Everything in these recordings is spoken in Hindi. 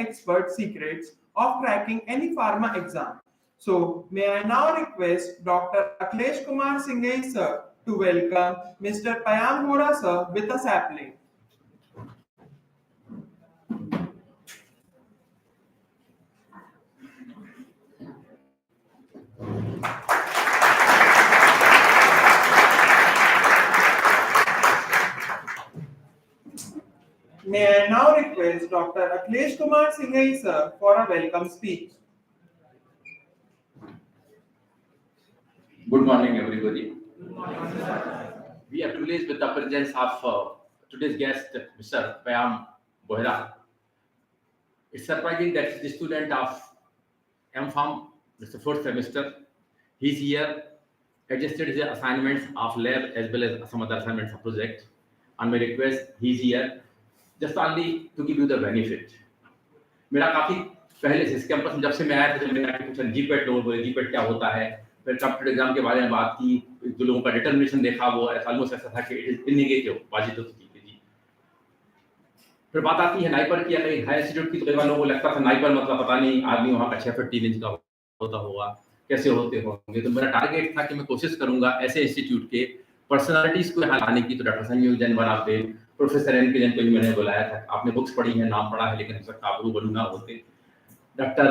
expert secrets of cracking any pharma exam. So, may I now request Dr. Akhilesh Kumar Singh sir to welcome Mr. Payam Vora sir with a sapling. May I now request Dr. Akhilesh Kumar Singh sir for a welcome speech. Good morning, everybody. We are pleased with the presence of today's guest, Mr. Payam Bohra. It's surprising that he's the student of MPharm, it's the fourth semester. He's here, adjusted his assignments of lab as well as some other assignments of project. On my request, he's here just only to give you the benefit. मेरा काफी पहले से इस कैंपस में जब से मैं आया था, जब मैंने कुछ जीपेट लोग बोले जीपेट क्या होता है, फिर कंप्यूटर एग्जाम के बारे में बात की, जो लोगों का डिटर्मिनेशन देखा वो ऑलमोस्ट ऐसा था कि इट इज इननेगेटिव पॉजिटिव थी। फिर बात आती है नाइपर की, अगर हाई इंस्टीट्यूट की तो कई बार लोगों को लगता था नाइपर मतलब पता नहीं आदमी वहाँ का 6 फीट 3 इंच का होता होगा, कैसे होते होंगे। तो मेरा टारगेट था कि मैं कोशिश करूंगा ऐसे इंस्टीट्यूट के पर्सनालिटीज को यहाँ लाने की। तो doctor Sanjeev Jain one of the professor N K Jain को भी मैंने बुलाया था। आपने बुक्स पढ़ी है, नाम पढ़ा है, लेकिन हो सकता आप रूबरू ना होते। Doctor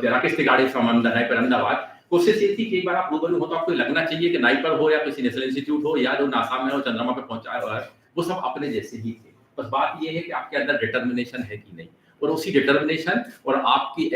Rakesh Tigadi from NIPER Ahmedabad. कोशिश ये थी कि एक बार आप रूबरू हो तो आपको लगना चाहिए कि नाइपर हो या किसी नेशनल इंस्टीट्यूट हो या जो नासा में हो, चंद्रमा पे पहुंचाया हुआ है, वो सब अपने जैसे ही थे। बस बात ये है कि आपके अंदर डिटर्मिनेशन है कि नहीं, और उसी डिटर्मिनेशन और आपकी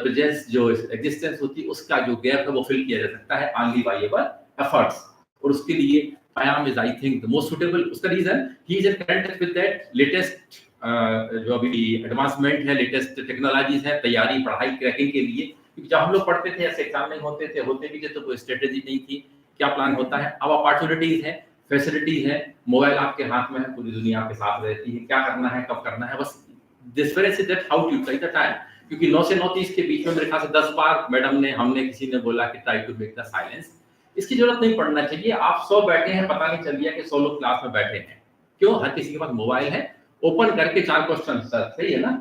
प्रेजेंस जो एग्जिस्टेंस होती है उसका जो गैप है वो फिल किया जा सकता है ओनली बाय योर एफर्ट्स। और उसके लिए पयाम is I think the most suitable. उसका रीजन ही is in current with that latest जो अभी एडवांसमेंट है, लेटेस्ट टेक्नोलॉजीज है, तैयारी पढ़ाई क्रैकिंग के लिए। क्योंकि जब हम लोग पढ़ते थे ऐसे एग्जाम नहीं होते थे, होते भी थे तो कोई स्ट्रेटेजी नहीं थी क्या प्लान होता है। अब अपॉर्चुनिटीज है, फैसिलिटीज है, मोबाइल आपके हाथ में है, पूरी दुनिया आपके साथ रहती है, क्या करना है कब करना है, बस difference is that how to utilize the time. क्योंकि 9 से 9:30 के बीच में मेरे ख्याल से 10 बार मैडम ने हमने किसी ने बोला कि try to make the silence. इसकी जरूरत नहीं पड़ना चाहिए। आप 100 बैठे हैं, पता नहीं चल गया कि 100 लोग क्लास में बैठे हैं। क्यों? हर किसी के पास मोबाइल है, ओपन करके 4 क्वेश्चन सर, सही है ना,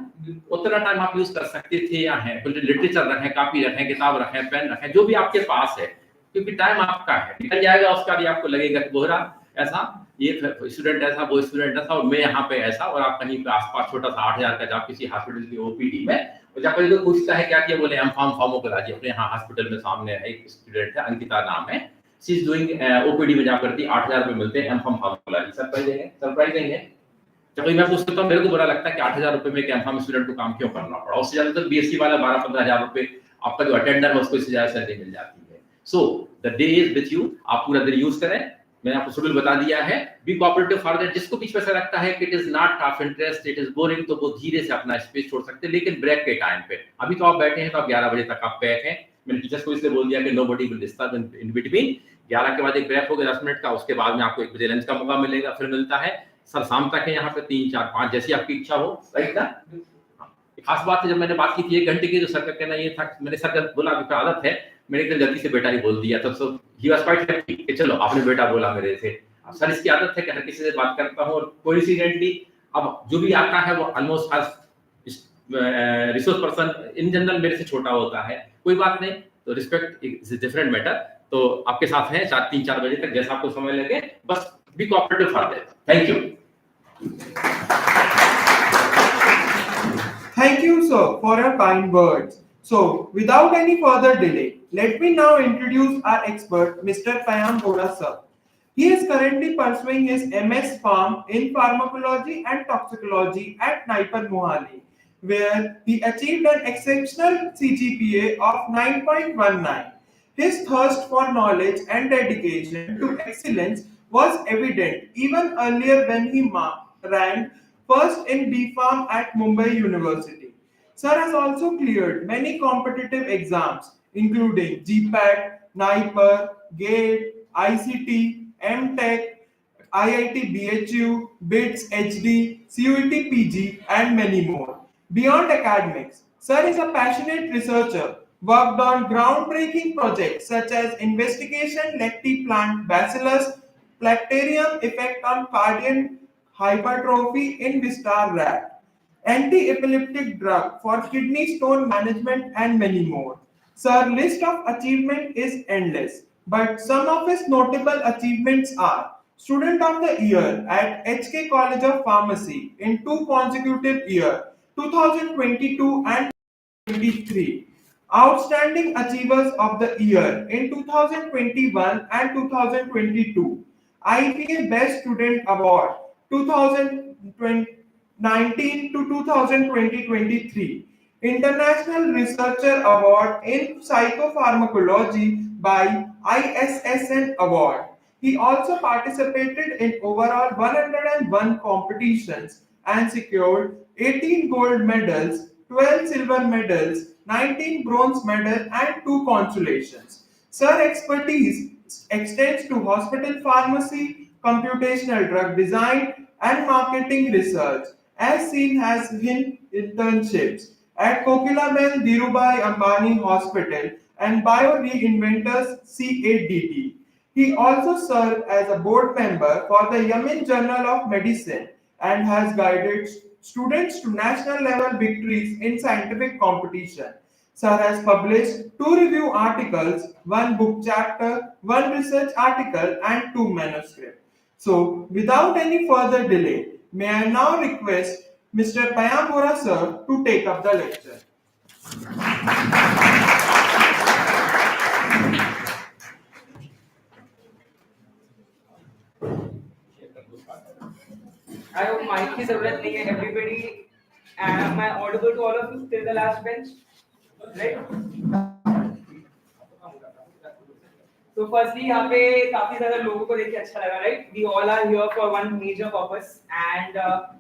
उतना टाइम आप यूज कर सकते थे। या है लिटरेचर रखें, कॉपी रखें, किताब रखें, पेन रखें, जो भी आपके पास है, क्योंकि टाइम आपका है, निकल जाएगा। उसका भी आपको लगेगा कि बोहरा ऐसा, ये स्टूडेंट ऐसा, वो स्टूडेंट ऐसा, और मैं यहाँ पे ऐसा, और आप कहीं पे आसपास छोटा सा 8000 का जॉब किसी हॉस्पिटल की ओपीडी में, और जब कोई लोग पूछता है क्या किया, बोले एमफार्म फॉर्मो को लाजिए। अपने यहाँ हॉस्पिटल में सामने है एक स्टूडेंट है, अंकिता नाम है, शी इज डूइंग ओपीडी में जा करती 8000 रुपए मिलते हैं एमफार्म फॉर्मो को लाजिए। सरप्राइजिंग है। जब मैं पूछता हूँ, मेरे को बुरा लगता है कि 8000 रुपए में एमफार्म स्टूडेंट को काम क्यों करना पड़ा। उससे ज्यादा तो बीएससी वाला 12-15 हजार रुपए आपका जो अटेंडर है उसको इससे ज्यादा सैलरी मिल जाती है। So the day is with you, आप पूरा दिन यूज करें। मैंने आपको शेड्यूल बता दिया है, बी कोऑपरेटिव फॉर दैट। जिसको बीच में से लगता है कि it is not of interest, it is boring, तो वो धीरे से अपना स्पेस छोड़ सकते हैं, लेकिन ब्रेक के टाइम पे। अभी तो आप बैठे हैं तो आप 11 बजे तक आप पैक हैं। मैंने टीचर्स को इसलिए बोल दिया कि nobody will disturb in between. 11 के बाद एक ब्रेक होगा 10 मिनट का, उसके बाद में आपको 1 बजे लंच का मौका मिलेगा, फिर मिलता है सर शाम तक है यहाँ पे 3, 4, 5 जैसी आपकी इच्छा हो, राइट ना। खास बात है, जब मैंने बात की थी 1 घंटे की, तो सर का कहना ये था, मैंने सर जब बोला कि आदत है, मैंने एकदम जल्दी से बेटा ही बोल दिया, तब सो ही वाज क्वाइट हैप्पी कि चलो आपने बेटा बोला मेरे से। अब सर इसकी आदत है कि हर किसी से बात करता हूँ, और कोइंसिडेंटली अब जो भी आता है वो almost her resource person in general मेरे से छोटा होता है। कोई बात नहीं, तो रिस्पेक्ट इज डिफरेंट मैटर। तो आपके साथ हैं 3-4 बजे तक, जैसा आपको समय लगे, बस be cooperative for that. Thank you. Thank you, sir, for your kind words. So, without any further delay, let me now introduce our expert, Mr. Payam Vora sir. He is currently pursuing his MS Pharm in Pharmacology and Toxicology at Naipar Mohali, where he achieved an exceptional CGPA of 9.19. His thirst for knowledge and dedication to excellence was evident even earlier when he ranked first in B.Pharm at Mumbai University. Sir has also cleared many competitive exams, including GPAT, NIPER, GATE, ICT, MTech, IIT BHU, BITS HD, CUET PG, and many more. Beyond academics, Sir is a passionate researcher, worked on groundbreaking projects such as investigation lacti plant bacillus Placterium effect on cardiac hypertrophy in Vistar rat, anti-epileptic drug for kidney stone management, and many more. Sir, list of achievement is endless, but some of his notable achievements are Student of the Year at HK College of Pharmacy in two consecutive years, 2022 and 23. Outstanding Achievers of the Year in 2021 and 2022. IPA Best Student Award 2019 to 2020-23. International Researcher Award in Psychopharmacology by ISSN Award. He also participated in overall 101 competitions and secured 18 gold medals, 12 silver medals, 19 bronze medals, and 2 consolations. Sir expertise extends to hospital pharmacy, computational drug design, and marketing research, as seen as in internships at Kokilabel Dhirubhai Ambani Hospital and Bio Reinventors CADT. He also served as a board member for the Yemen Journal of Medicine and has guided students to national level victories in scientific competition. Sir has published 2 review articles, 1 book chapter, 1 research article, and 2 manuscripts. So, without any further delay, may I now request Mr. Payam Bora sir to take up the lecture. I hope mic की जरूरत नहीं है everybody. Am I audible to all of you till the last bench? Right? So firstly यहाँ पे काफी ज़्यादा लोगों को देख के अच्छा लगा, right? We all are here for one major purpose and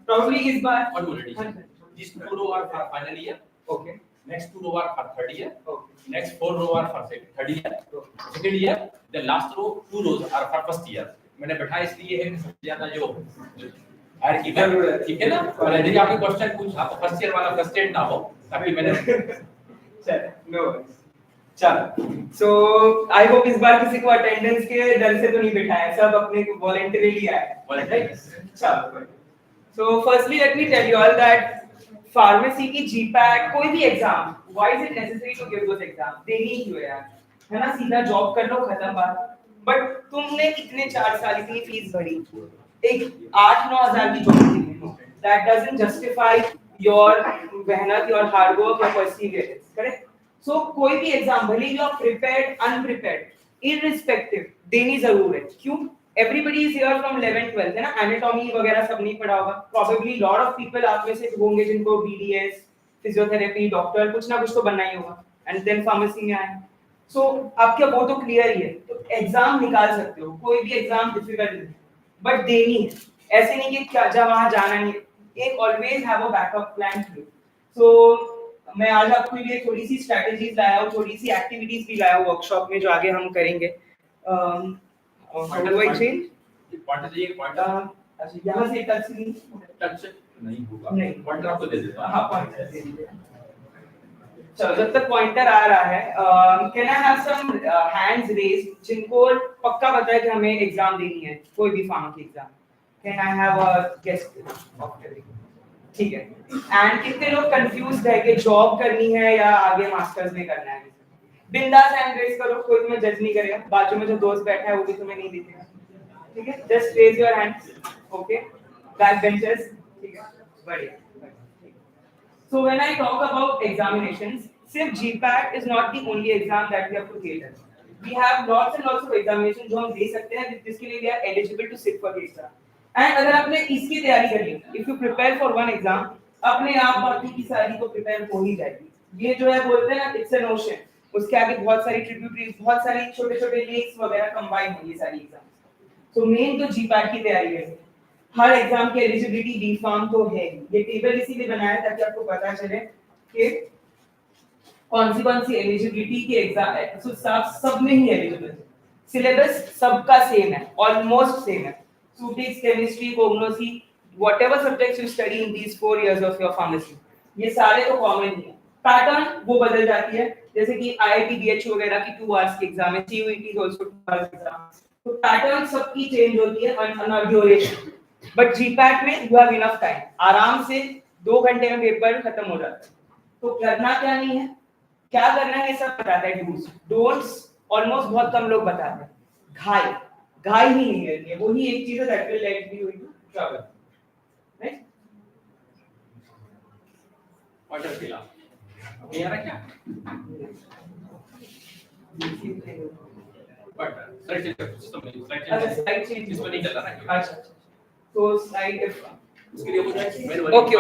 probably इस बार One minute. These 2 row are for final year. Okay. Next 2 row are for third year. Okay. Next 4 row are for third year. Second year. The last row 2 rows are for first year. मैंने बैठा इसलिए है कि सबसे ज़्यादा जो ऐड की है, ठीक है ना? और यदि आपके क्वेश्चन पूछ आप फर्स्ट ईयर वाला फ्रस्ट्रेट ना हो, तभी मैंने चल no worries. चलो so I hope इस बार किसी को अटेंडेंस के डर से तो नहीं बिठाया है, सब अपने वॉलंटरीली आए, right? चलो so firstly let me tell you all that pharmacy की जीपैट कोई भी exam, why is it necessary to give those exams? देनी ही क्यों यार, है ना? सीधा जॉब कर लो, खत्म बात. बट तुमने इतने 4 साल इतनी फीस भरी एक 8-9 हजार की जॉब के लिए, that doesn't justify your मेहनत, your hard work, your perseverance, correct? So कोई भी एग्जाम भले ही आप prepared, unprepared, irrespective देनी जरूर है. क्यों? Everybody is here from 11th-12th, है ना? Anatomy वगैरह सब नहीं पढ़ा होगा. Probably lot of people आप में से होंगे जिनको BDS, physiotherapy, doctor कुछ ना कुछ तो बनना ही होगा. And then pharmacy में आए. So आपका वो तो क्लियर ही है, तो एग्जाम निकाल सकते हो, कोई भी एग्जाम डिफिकल्ट नहीं, बट देनी है. ऐसे नहीं कि क्या जा वहां जाना नहीं, एक always have a backup plan too. So मैं आज आपके लिए थोड़ी सी स्ट्रेटजीज लाया हूं, थोड़ी सी एक्टिविटीज भी लाया हूं वर्कशॉप में जो आगे हम करेंगे. How do I change pointer ये पॉइंटर अच्छा यहां से टच नहीं होगा, नहीं पॉइंटर आपको दे देता हूं. हां पॉइंटर दे दीजिए. चलो जब तक पॉइंटर आ रहा है, can I have some hands raised जिनको पक्का पता है कि हमें एग्जाम देनी है, कोई भी फार्मा की exam. Can I have a guest of everyone? ठीक है. एंड कितने लोग कंफ्यूज्ड है कि जॉब करनी है या आगे मास्टर्स में करना है? बिंदास हैंड रेज करो, कोई तुम्हें जज नहीं करेगा. बाजू में जो दोस्त बैठा है वो भी तुम्हें नहीं दिखेगा, ठीक है? Just raise your hands. Okay, back benchers, ठीक है, बढ़िया. So when I talk about examinations, सिर्फ GPAT is not the only exam that we have to cater. We have lots and lots of examinations जो हम दे सकते हैं, जिसके लिए we are eligible to sit for the exam. And अगर आपने इसकी तैयारी कर ली, if you prepare for one exam, अपने आप बाकी की सारी को prepare हो ही जाएगी. ये जो है बोलते हैं ना, it's an ocean. उसके आगे बहुत सारी tributaries, बहुत सारी छोटे-छोटे lakes वगैरह combine होंगी सारी exams. So main तो GPAT की तैयारी है. हर एग्जाम की एलिजिबिलिटी बी फार्म तो है. ये टेबल इसीलिए बनाया ताकि आपको पता चले कि कौन सी एलिजिबिलिटी की एग्जाम है. तो सब में ही एलिजिबल है. सिलेबस सबका सेम है, ऑलमोस्ट सेम है. सूटिक्स, केमिस्ट्री, कोग्नोसी, whatever subjects you study in these 4 years of your pharmacy, ये सारे तो कॉमन ही है. पैटर्न वो बदल जाती है, जैसे कि आईआईटी बीएचयू वगैरह की 2 आवर्स की एग्जाम है, CUET is also 2 hours exam. तो पैटर्न सबकी चेंज होती है ऑन ड्यूरेशन. बट जीपैट में यू हैव इनफ टाइम, आराम से 2 घंटे में पेपर खत्म हो जाता है। तो करना क्या नहीं है, क्या करना है, ये सब बताता है, डूज डोंट्स ऑलमोस्ट बहुत कम लोग बताते हैं। घाई ही नहीं करनी है, वही एक चीज है that will let you into trouble, right? Order fill आप ये आ रहा क्या बट स्लाइड चेंज इसमें नहीं चल रहा ना। अच्छा, तो स्लाइड इफ उसके लिए ओके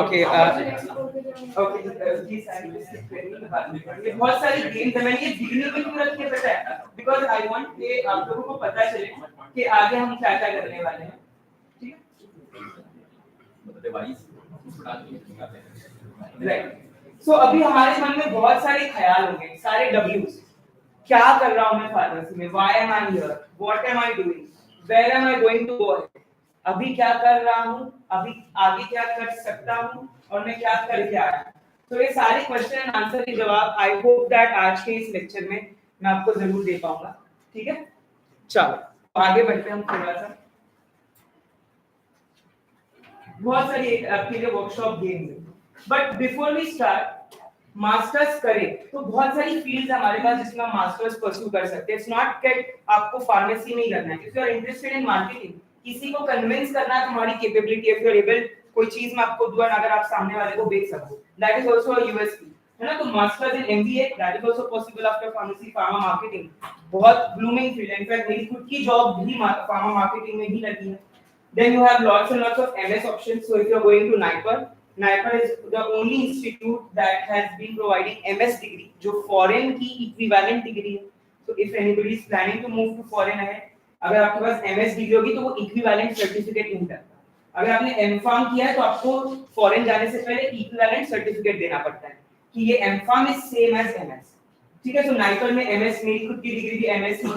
बहुत सारी गेम्स है, मैंने ये बिगिनर में क्यों रखी है पता है, बिकॉज़ आई वांट कि आप लोगों को पता चले कि आगे हम क्या क्या करने वाले हैं, ठीक है? Device right. सो अभी हमारे मन में बहुत सारे ख्याल होंगे, सारे W's, क्या कर रहा हूं मैं फार्मेसी में, why am I here, what am I doing, where am I going to go, अभी क्या कर रहा हूं, अभी आगे क्या कर सकता हूं, और मैं क्या करके आया। तो ये सारे क्वेश्चन एंड आंसर के जवाब आई होप दैट आज के इस लेक्चर में मैं आपको जरूर दे पाऊंगा, ठीक है? चलो आगे बढ़ते हैं हम थोड़ा सा। बहुत सारी आपके लिए वर्कशॉप गेम्स है, but before we start, masters करें तो बहुत सारी फील्ड्स हमारे पास जिसमें हम मास्टर्स परस्यू कर सकते हैं। इट्स नॉट दैट आपको फार्मेसी में ही करना है। If you are interested in marketing, किसी को कन्विंस करना है तुम्हारी capability, if you are able कोई चीज मैं आपको दूं अगर आप सामने वाले को बेच सको, that is also a USP, है ना? तो masters in MBA that is also possible after pharmacy, pharma marketing बहुत ब्लूमिंग फील्ड है। इनफैक्ट मेरी खुद की जॉब भी फार्मा मार्केटिंग में ही लगी है। Then you have lots and lots of MS options. So if you are going to NIPER is the only institute that has been providing MS degree, जो foreign की equivalent degree है. So if anybody is planning to move to foreign है, अगर आपके पास MS degree होगी तो वो equivalent certificate नहीं करता. अगर आपने M.Pharm किया है तो आपको foreign जाने से पहले equivalent certificate देना पड़ता है कि ये M.Pharm is same as MS. ठीक है? तो NIPER में MS, मेरी खुद की डिग्री भी MS है.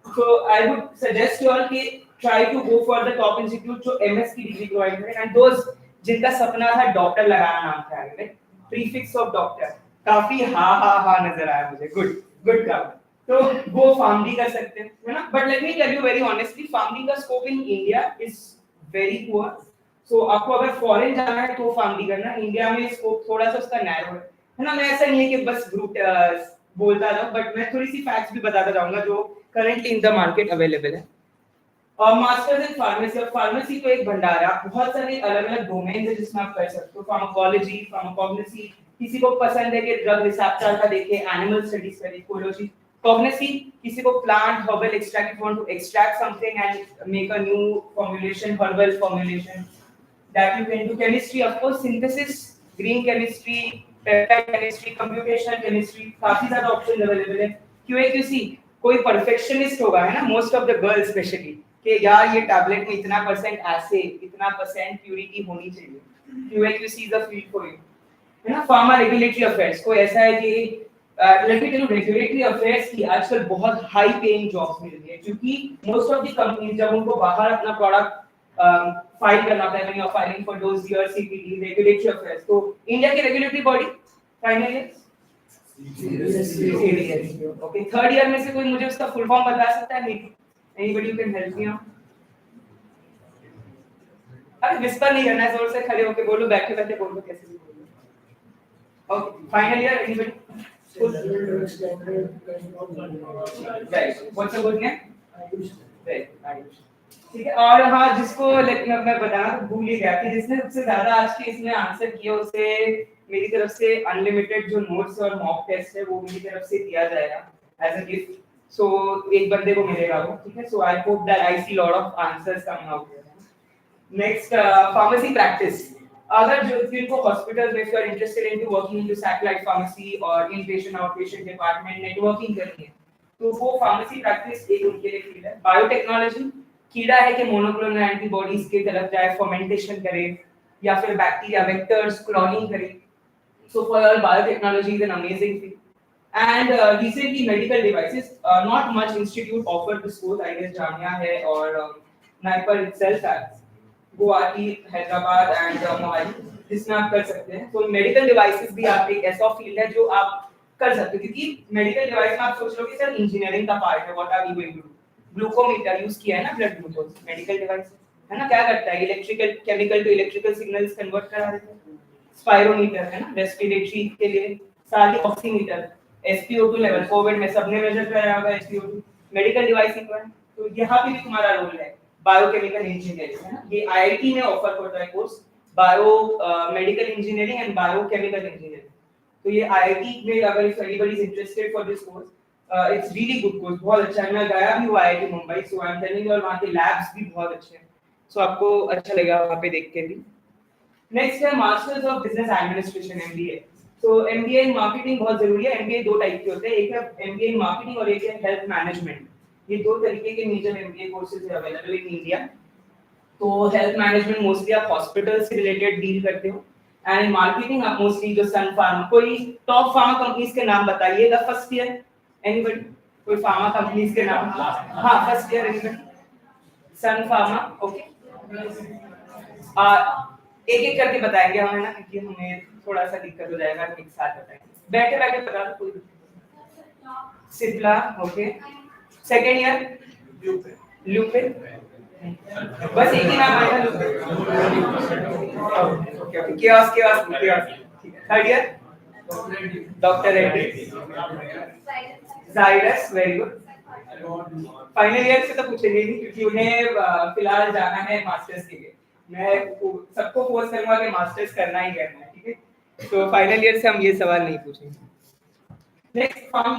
So I would suggest you all कि try to go for the top institute जो MS की डिग्री प्रोवाइड करे, and those जिनका सपना था डॉक्टर लगाना नाम था, राइट? प्रीफिक्स ऑफ डॉक्टर, काफी हा नजर आया मुझे, गुड काम। तो वो फार्मडी कर सकते हैं, है ना? But let me tell you very honestly, Pharm D का scope in India is very poor. So आपको अगर फॉरेन जाना है तो फार्मडी करना, इंडिया में स्कोप थोड़ा सा उसका नैरो है ना? मैं ऐसा नहीं है कि बस ग्रुप बोलता जाऊं, बट मैं थोड़ी सी फैक्ट्स भी बताता जाऊंगा जो currently in the market available है। मास्टर्स इन फार्मेसी, और फार्मेसी तो एक भंडार है, बहुत सारे अलग-अलग डोमेन है जिसमें आप कर सकते हो। फार्माकोलॉजी, फार्माकोग्नोसी, किसी को पसंद है कि ड्रग रिसेप्टर का देखे, एनिमल स्टडीज करे, इकोलॉजी, कॉग्निसी, किसी को plant herbal extract, if want to extract something and make a new formulation, herbal formulation, that you can do. Chemistry, of course synthesis, green chemistry, peptide chemistry, computational chemistry, काफी ज्यादा ऑप्शन अवेलेबल है। QA/QC, कोई परफेक्शनिस्ट होगा, है ना? Most of the girls specially, कि यार ये टैबलेट में इतना परसेंट ऐसे, इतना परसेंट प्यूरिटी होनी चाहिए। QA/QC is a field for you, है ना? फार्मा रेगुलेटरी अफेयर्स, कोई ऐसा है कि let me tell you, regulatory affairs की आजकल बहुत हाई पेइंग जॉब्स मिल रही है, क्योंकि मोस्ट ऑफ द कंपनीज जब उनको बाहर अपना प्रोडक्ट फाइल करना होता है, when you are filing for those year CPT regulatory affairs, तो इंडिया की regulatory body final year okay, third year में से कोई मुझे उसका फुल फॉर्म बता सकता है? Anybody who can help me out? अरे विस्पर नहीं करना है, जोर से खड़े होके बोलो, बैठे बैठे बोलो, कैसे भी बोलो। Okay, final year anybody? Right, what's a good name? Right, ठीक है। और हाँ, जिसको मैं बताना तो भूल ही गया कि जिसने सबसे ज्यादा आज के इसमें आंसर किया उसे मेरी तरफ से अनलिमिटेड जो नोट्स और मॉक टेस्ट है वो मेरी तरफ से दिया जाएगा एज अ गिफ्ट। सो एक बंदे को मिलेगा वो, ठीक है? So I hope that I see lot of answers coming out. Next, pharmacy practice. अगर जो जिनको हॉस्पिटल में for interested into working into satellite pharmacy और इनपेशेंट आउटपेशेंट डिपार्टमेंट नेटवर्किंग करनी है तो वो फार्मेसी प्रैक्टिस एक उनके लिए फील्ड है। बायोटेक्नोलॉजी, कीड़ा है कि मोनोक्लोनल एंटीबॉडीज के तरफ जाए, फर्मेंटेशन करे, या फिर बैक्टीरिया वेक्टर्स क्लोनिंग करे। So for all biotechnology is an amazing field. And recently medical devices, not much institute offer this course. I guess Jamia hai or NIPER itself has Guwahati, Hyderabad and Mohali, जिसमें आप कर सकते हैं। तो मेडिकल डिवाइसेस भी आप एक ऐसा फील्ड है जो आप कर सकते हो, क्योंकि मेडिकल डिवाइस में आप सोच लो कि सर इंजीनियरिंग का पार्ट है, what are we going to do? Glucometer use किया है ना, ब्लड ग्लूकोज, मेडिकल डिवाइस है ना? क्या करता है? Electrical chemical to electrical signals convert करा देता है। स्पायरोमीटर है ना रेस्पिरेटरी के लिए, साथ ही ऑक्सीमीटर, SpO2 लेवल कोविड में सबने मेजर कराया होगा SpO2, मेडिकल डिवाइस इक्विपमेंट, तो यहाँ पे भी तुम्हारा रोल है बायोकेमिकल इंजीनियरिंग है ना, ये IIT में ऑफर करता है course bio medical engineering and biochemical engineering. तो ये IIT में अगर if anybody is interested for this course, it's really good course, बहुत अच्छा है। मैं गया भी हूँ IIT Mumbai, so I am telling you, और वहाँ के लैब्स भी बहुत अच्छे हैं, सो आपको अच्छा लगेगा वहाँ पे देख के भी। नेक्स्ट है masters of business administration MBA। तो MBA इन मार्केटिंग बहुत जरूरी है। MBA दो टाइप के होते हैं, एक है MBA इन मार्केटिंग और एक है हेल्थ मैनेजमेंट। ये दो तरीके के मेजर MBA कोर्सेज है अवेलेबल इन इंडिया। तो हेल्थ मैनेजमेंट मोस्टली आप हॉस्पिटल से रिलेटेड डील करते हो, एंड इन मार्केटिंग आप मोस्टली जो सन फार्मा, कोई टॉप फार्मा कंपनीज के नाम बताइएगा फर्स्ट ईयर, एनीबॉडी, कोई फार्मा कंपनीज के नाम? हाँ फर्स्ट ईयर एनीबॉडी? सन फार्मा, ओके। एक एक करके बताएंगे हम है ना, क्योंकि हमें थोड़ा सा दिक्कत हो जाएगा एक साथ बताएंगे, बैठे बैठे बता दो कोई। Cipla, okay. Second year Lupin, बस एक ही नाम आया था लुपिन, ओके ओके। कियोस्क ठीक है। Third year doctor Reddy, Zydus, very good. Final year से तो पूछेंगे नहीं क्योंकि उन्हें फिलहाल जाना है मास्टर्स के लिए। मैं सबको फोर्स करूंगा कि मास्टर्स करना ही करना है, ठीक है। तो फाइनल ईयर से हम ये सवाल नहीं पूछेंगे। नेक्स्ट फार्म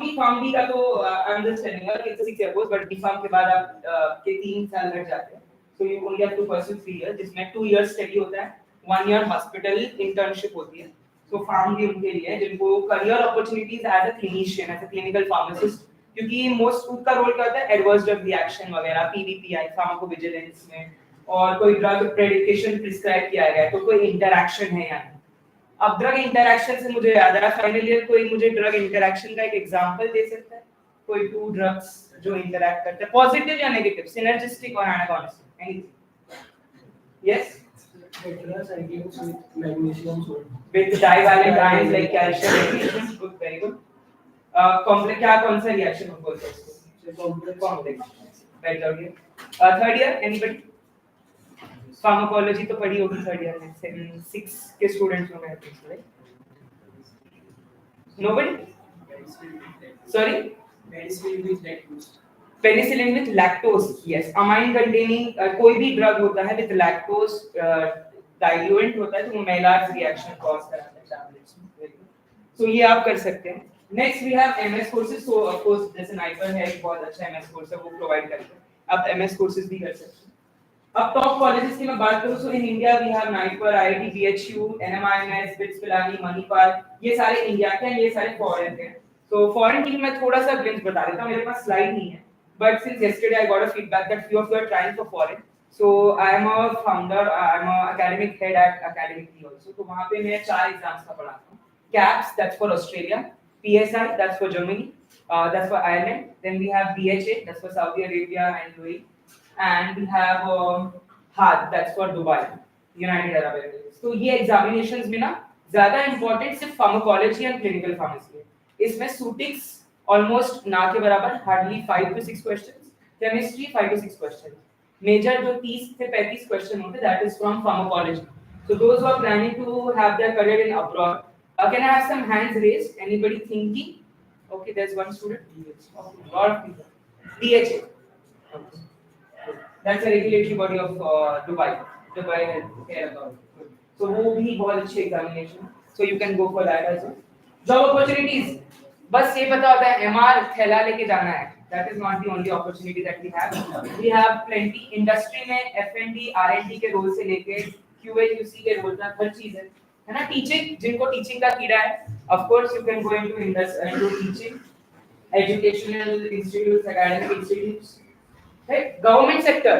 का तो I am just telling you it's 6 year course, but B Pharm के बाद आप के 3 साल लग जाते हैं। So you only have to pursue 3 years, जिसमें 2 इयर्स स्टडी होता है, 1 ईयर हॉस्पिटल इंटर्नशिप होती है। तो फार्म भी उनके लिए है जिनको career opportunities as a clinician, as a clinical pharmacist, क्योंकि मोस्ट उसका रोल क्या होता है, एडवर्स ड्रग रिएक्शन वगैरह, PVPI फार्माकोविजिलेंस में, और कोई ड्रग प्रेडिकेशन प्रिस्क्राइब किया गया है तो कोई इंटरैक्शन है यानी। अब ड्रग इंटरैक्शन से मुझे याद आया, फाइनल ईयर कोई मुझे ड्रग इंटरैक्शन का एक एग्जांपल दे सकता है? कोई 2 ड्रग्स जो इंटरैक्ट करते हैं, पॉजिटिव या नेगेटिव, सिनर्जिस्टिक और antagonistic, anything? Yes, with divalent ions like calcium magnesium, good, very good. Complex, क्या कौन सा रिएक्शन हम बोलते हैं इसको? कॉम्प्लेक्स, राइट हो गया। Third year anybody? फार्माकोलॉजी तो पढ़ी होगी थर्ड ईयर में, 6 के स्टूडेंट्स होंगे I think, right? Nobody? Sorry, penicillin with lactose, yes. Amine containing कोई भी ड्रग होता है विद लैक्टोज डाइल्यूएंट होता है तो वो मेलार्ज रिएक्शन कॉज कराता है टैबलेट्स में। सो ये आप कर सकते हैं। Next we have MS courses. So of course जैसे नाइपर है एक बहुत अच्छा MS कोर्स है, वो प्रोवाइड करते हैं, आप MS कोर्सेज भी कर सकते हैं। अब टॉप कॉलेजेस की मैं बात करूं, so in India we have NIPER, IIT, BHU, NMIMS, BITS Pilani, Manipal, ये सारे इंडिया के हैं, ये सारे फॉरेन के हैं। तो फॉरेन की मैं थोड़ा सा ग्लिम्स बता देता हूं, मेरे पास स्लाइड नहीं है, but since yesterday I got a feedback that few of you are trying for foreign, so I am a founder, I am a academic head at Academically also, तो वहां पे मैं 4 एग्जाम्स का पढ़ाता हूं। CAPS, that's for Australia, PSI, that's for Germany, that's for Ireland, then we have BHA, that's for Saudi Arabia and UAE, and we have HAD, that's for Dubai, United Arab Emirates। तो ये एग्जामिनेशंस में ना ज्यादा इंपॉर्टेंट सिर्फ फार्माकोलॉजी एंड क्लिनिकल फार्मेसी है, इसमें सूटिक्स ऑलमोस्ट ना के बराबर, hardly 5 to 6 questions, chemistry 5 to 6 questions, major जो 30 से 35 क्वेश्चन होते हैं that is from pharmacology. So those who are planning to have their career in abroad, can I have some hands raised? Anybody thinking? Okay, there's one student. Okay, lot of people. DHA. Okay. That's a regulatory body of Dubai. Dubai Healthcare Authority. So वो भी बहुत अच्छी examination. So you can go for that as well. Job opportunities. बस ये पता होता है MR थैला लेके जाना है. That is not the only opportunity that we have. We have plenty. Industry में F&D, R&D के रोल से लेके QA QC के रोल तक हर चीज है ना। टीचिंग, जिनको टीचिंग का कीड़ा है, of course you can go into teaching, educational institutes, academic institutes. Government sector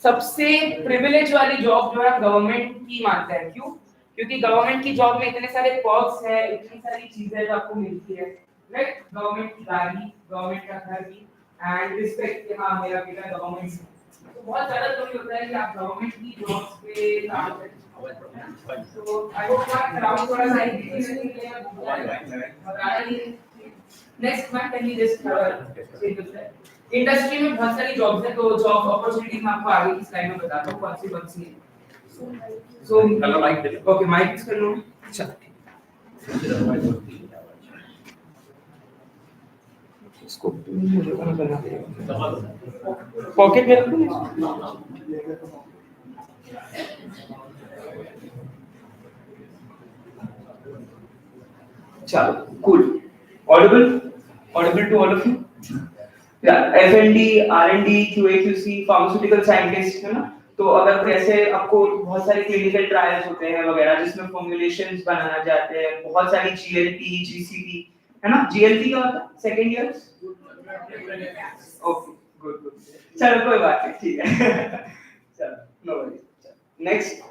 सबसे प्रिविलेज वाली जॉब जो है गवर्नमेंट की मानते हैं। क्यों? क्योंकि गवर्नमेंट की जॉब में इतने सारे पर्क्स है, इतनी सारी चीजें जो आपको मिलती है, राइट? गवर्नमेंट की गाड़ी, गवर्नमेंट का घर भी, एंड रिस्पेक्ट कि हाँ मेरा बेटा गवर्नमेंट से, तो बहुत ज्यादा जरूरी होता है कि आप गवर्नमेंट की जॉब्स पे काम करें। तो आई होप आप क्राउड थोड़ा सा next ma'am can you just industry में बहुत सारी जॉब्स है, तो जॉब अपॉर्चुनिटीज मैं आपको आगे की स्लाइड में बताता हूँ कौन सी है। So hello mic, okay mic कर लो। चलो इसको मुझे बना देगा पॉकेट में रखूं चलो cool audible to all of you F&D R&D QA QC pharmaceutical scientist है ना तो अगर ऐसे आपको बहुत सारे क्लिनिकल ट्रायल्स होते हैं वगैरह जिसमें फॉर्मुलेशंस बनाना चाहते हैं बहुत सारी GLP GCP है ना GLP का होता है सेकंड ईयर ओके गुड चलो कोई बात नहीं ठीक है चलो no worries next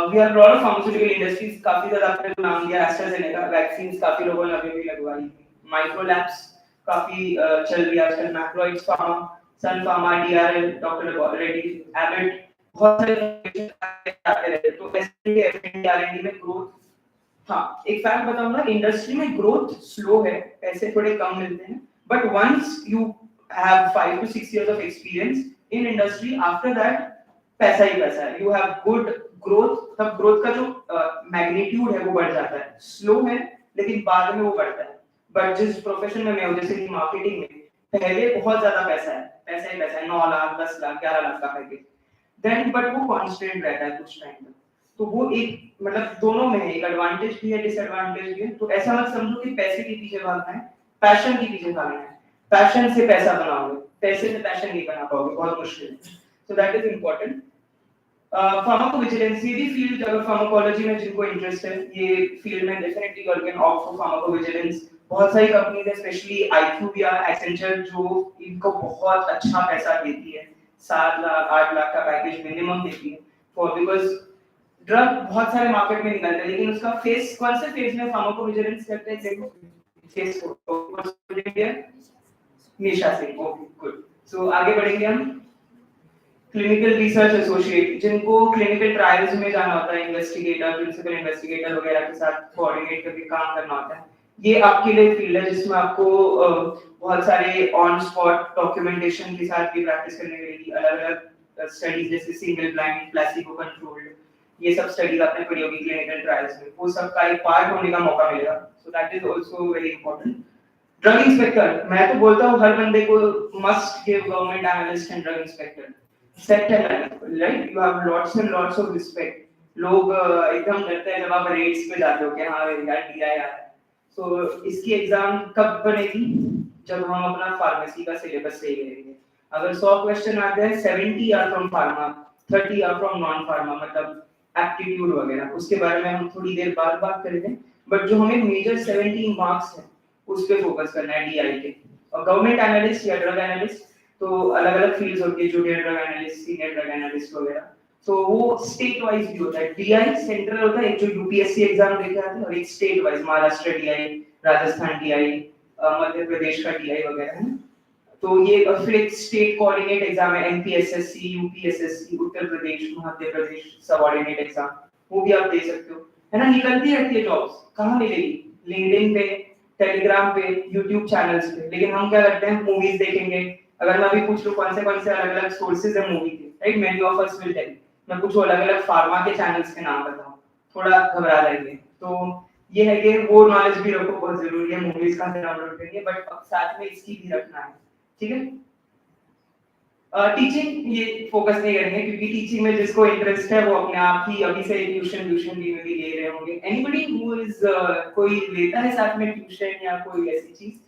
we are lot of pharmaceutical industries काफी ज्यादा आपने नाम लिया एस्ट्राजेनेका वैक्सीन्स काफी लोगों ने अभी भी लगवाई माइक्रोलैब्स काफी चल रही है आजकल Macleods Pharma Sun Pharma DRL doctor Reddy Abbott बहुत सारे आते रहते तो ऐसे F&D R&D में ग्रोथ हाँ एक फैक्ट बताऊंगा इंडस्ट्री में ग्रोथ स्लो है पैसे थोड़े कम मिलते हैं but once you have 5 to 6 years of experience in industry after that पैसा ही पैसा है यू हैव गुड ग्रोथ तब ग्रोथ का जो मैग्नीट्यूड है वो बढ़ जाता है स्लो है लेकिन बाद में वो बढ़ता है बट जिस प्रोफेशन में मैं हूं जैसे कि मार्केटिंग में पहले बहुत ज्यादा पैसा ही पैसा है 9 लाख 10 लाख 11 लाख का पैकेज देन बट वो कांस्टेंट रहता है कुछ टाइम तक तो वो एक मतलब दोनों में एक एडवांटेज भी है डिसएडवांटेज भी है तो ऐसा मत समझो कि पैसे के पीछे भागना है पैशन के पीछे भागना है पैशन से पैसा बनाओगे पैसे से पैशन नहीं बना पाओगे बहुत मुश्किल है सो दैट इज इंपॉर्टेंट फार्माकोविजिलेंस ये भी फील्ड अगर फार्माकोलॉजी में जिनको इंटरेस्ट है ये फील्ड में definitely you can opt for pharmacovigilance बहुत सारी कंपनीज है स्पेशली IQVIA एक्सेंचर जो इनको बहुत अच्छा पैसा देती है 7 लाख 8 लाख का पैकेज मिनिमम देती है फॉर बिकॉज़ ड्रग बहुत सारे मार्केट में निकलते हैं लेकिन उसका फेस कौन से फेज में फार्माकोविजिलेंस करते हैं देखो फेस को Nisha Singh okay good so आगे बढ़ेंगे हम क्लिनिकल रिसर्च एसोसिएट जिनको क्लिनिकल ट्रायल्स में जाना होता है इन्वेस्टिगेटर प्रिंसिपल इन्वेस्टिगेटर वगैरह के साथ कोऑर्डिनेट करके काम करना होता है ये आपके लिए फील्ड है जिसमें आपको बहुत सारे ऑन स्पॉट डॉक्यूमेंटेशन के साथ भी प्रैक्टिस करने मिलेगी अलग-अलग स्टडीज जैसे सिंगल ब्लाइंड प्लेसिबो कंट्रोल्ड ये सब स्टडीज आपने पढ़ी होगी क्लिनिकल ट्रायल्स में वो सब का एक पार्ट होने का मौका मिलेगा so that is also very important drug inspector मैं तो बोलता हूं हर बंदे को must give government analyst and drug inspector set है right you have lots and lots of respect लोग एकदम डरते हैं जब आप रेट्स पे जाते हो कि हां यार DI आ तो इसकी एग्जाम कब बनेगी जब हम अपना फार्मेसी का सिलेबस सही करेंगे अगर 100 क्वेश्चन आते हैं 70 are from pharma 30 are from non pharma मतलब एप्टीट्यूड वगैरह उसके बारे में हम थोड़ी देर बाद बात करेंगे बट जो हमें मेजर 17 मार्क्स है उस पे फोकस करना है DI के और गवर्नमेंट एनालिस्ट या ड्रग एनालिस्ट तो अलग-अलग फील्ड्स होती है junior drug analyst senior drug analyst वगैरह तो वो स्टेट वाइज भी होता है DI सेंट्रल होता है एक जो UPSC एग्जाम देके आते हैं और एक state wise Maharashtra DI Rajasthan DI Madhya Pradesh का DI वगैरह है तो ये फिर एक स्टेट कोऑर्डिनेट एग्जाम है MPSSC UPSSC Uttar Pradesh Madhya Pradesh subordinate exam वो भी आप दे सकते हो है ना निकलती रहती है जॉब्स कहां मिलेगी लिंक्डइन पे टेलीग्राम पे YouTube चैनल्स पे लेकिन हम क्या करते हैं मूवीज देखेंगे अगर मैं अभी पूछ लूं कौन से अलग-अलग सोर्सेज है मूवी के right many of us will tell मैं कुछ अलग-अलग फार्मा के चैनल्स के नाम बताऊं थोड़ा घबरा जाएंगे तो ये है कि वो नॉलेज भी रखो बहुत जरूरी है मूवीज का डाउनलोड करिए बट साथ में इसकी भी रखना है ठीक है टीचिंग ये फोकस नहीं करेंगे क्योंकि टीचिंग में जिसको इंटरेस्ट है वो अपने आप ही अभी से ट्यूशन भी ले रहे होंगे एनीबॉडी हु इज कोई लेता है साथ में ट्यूशन या कोई ऐसी चीज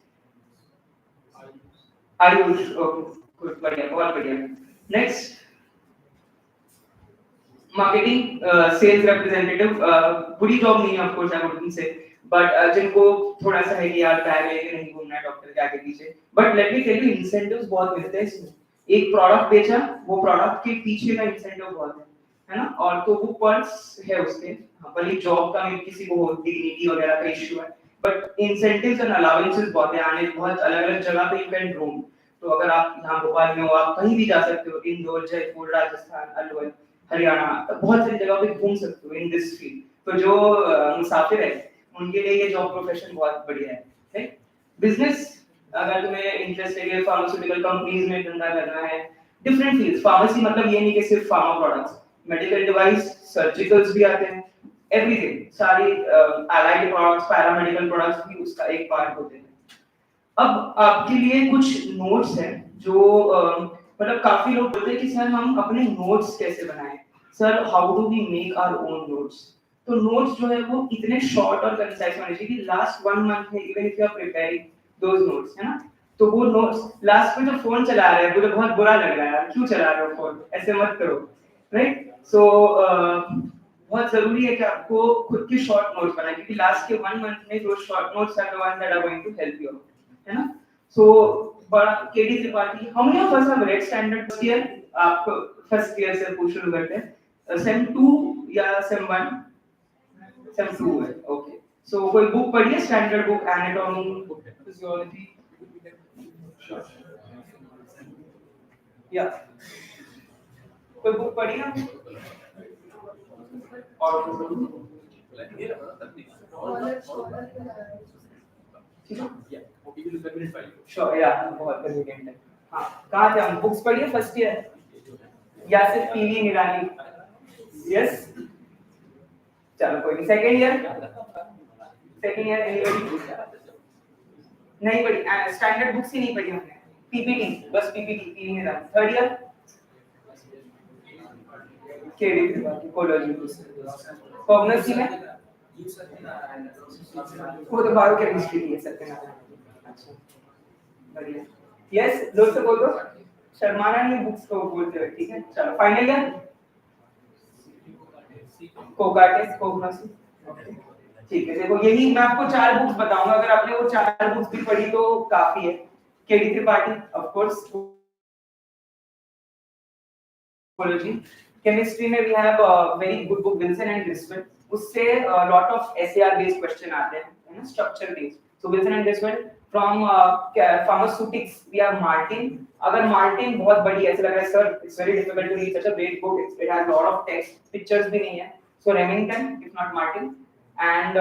आयुष ओके गुड बढ़िया बहुत बढ़िया नेक्स्ट मार्केटिंग सेल्स रिप्रेजेंटेटिव बुरी जॉब नहीं है of course I would say but जिनको थोड़ा सा है कि यार बैग लेके नहीं घूमना है डॉक्टर के आगे पीछे but let me tell you incentives बहुत मिलते हैं इसमें एक प्रोडक्ट बेचा वो प्रोडक्ट के पीछे का इंसेंटिव बहुत है ना और तो वो पर्स है उसके भले जॉब का में किसी को डिग्निटी वगैरह का इशू है बट इंसेंटिव्स एंड अलाउंसेस बहुत है आने बहुत अलग-अलग जगह पे यू कैन रोम तो अगर आप यहां भोपाल में हो आप कहीं भी जा सकते हो इंदौर जयपुर राजस्थान अलवर हरियाणा बहुत सारी जगह पे घूम सकते हो इन दिस फील्ड तो जो मुसाफिर है उनके लिए ये जॉब प्रोफेशन बहुत बढ़िया है राइट बिजनेस अगर तुम्हें इंटरेस्ट है फार्मास्यूटिकल कंपनीज में धंधा करना है डिफरेंट फील्ड्स फार्मेसी मतलब ये नहीं कि सिर्फ pharma products medical device surgicals भी आते हैं एवरीथिंग, सारी allied प्रोडक्ट्स, पैरामेडिकल प्रोडक्ट्स भी उसका एक पार्ट होते हैं। अब आपके लिए कुछ नोट्स हैं जो मतलब काफी लोग बोलते हैं कि सर हम अपने नोट्स कैसे बनाएं, sir how do we make our own notes. तो नोट्स जो है वो इतने शॉर्ट और कंसाइज होने चाहिए कि लास्ट 1 मंथ में even if you are preparing those notes, है ना, तो वो नोट्स लास्ट में जो फोन चला रहे हैं मुझे बहुत बुरा लग रहा है यार, क्यों चला रहे हो फोन, ऐसे मत करो, राइट। सो बहुत जरूरी है कि आपको खुद की शॉर्ट नोट्स बनाएं, क्योंकि लास्ट के 1 मंथ में जो short notes are the one that are going to help you, है ना। सो बड़ा K D Tripathi, how many of us have read standard first year? आप फर्स्ट ईयर से पूछ शुरू करते हैं, सेम 2 या सेम 1? सेम 2 है, ओके। सो कोई बुक पढ़ी है, स्टैंडर्ड बुक, एनाटॉमी, फिजियोलॉजी? या कोई बुक पढ़ी है? और श्योर, या बहुत कन्वीनियंट है। हाँ, कहाँ थे हम? बुक्स पढ़ी है फर्स्ट ईयर या सिर्फ पीवी निराली? यस, चलो कोई नहीं। Second year? Second year anybody? नहीं पढ़ी, स्टैंडर्ड बुक्स ही नहीं पढ़ी हमने, पीपीटी, बस PPT, PV Nirali. Third year? KD Tripathi, कोलॉजी, कॉग्निटिव में वो तो बायोकेमिस्ट्री की है सत्यनारायण। अच्छा, बढ़िया। यस, लोग से बोल दो, शर्माना नहीं बुक्स को बोलते हुए, ठीक है। चलो फाइनल ईयर? कोकाटे, कोग्नोसी, ठीक है। देखो यही मैं आपको 4 बुक्स बताऊंगा, अगर आपने वो 4 बुक्स भी पढ़ी तो काफी है। केडी त्रिपाठी ऑफ कोर्स, कोलॉजी। केमिस्ट्री में we have very good book Wilson and ग्रिस्वेल, उससे lot of SAR based question आते हैं, है ना, structure based. So Wilson and ग्रिस्वेल। From pharmaceutics we have Martin. अगर मार्टिन बहुत बड़ी ऐसे लग रहा है sir it's very difficult to read such a great book, it has lot of text, pictures भी नहीं है, so Remington if not Martin. And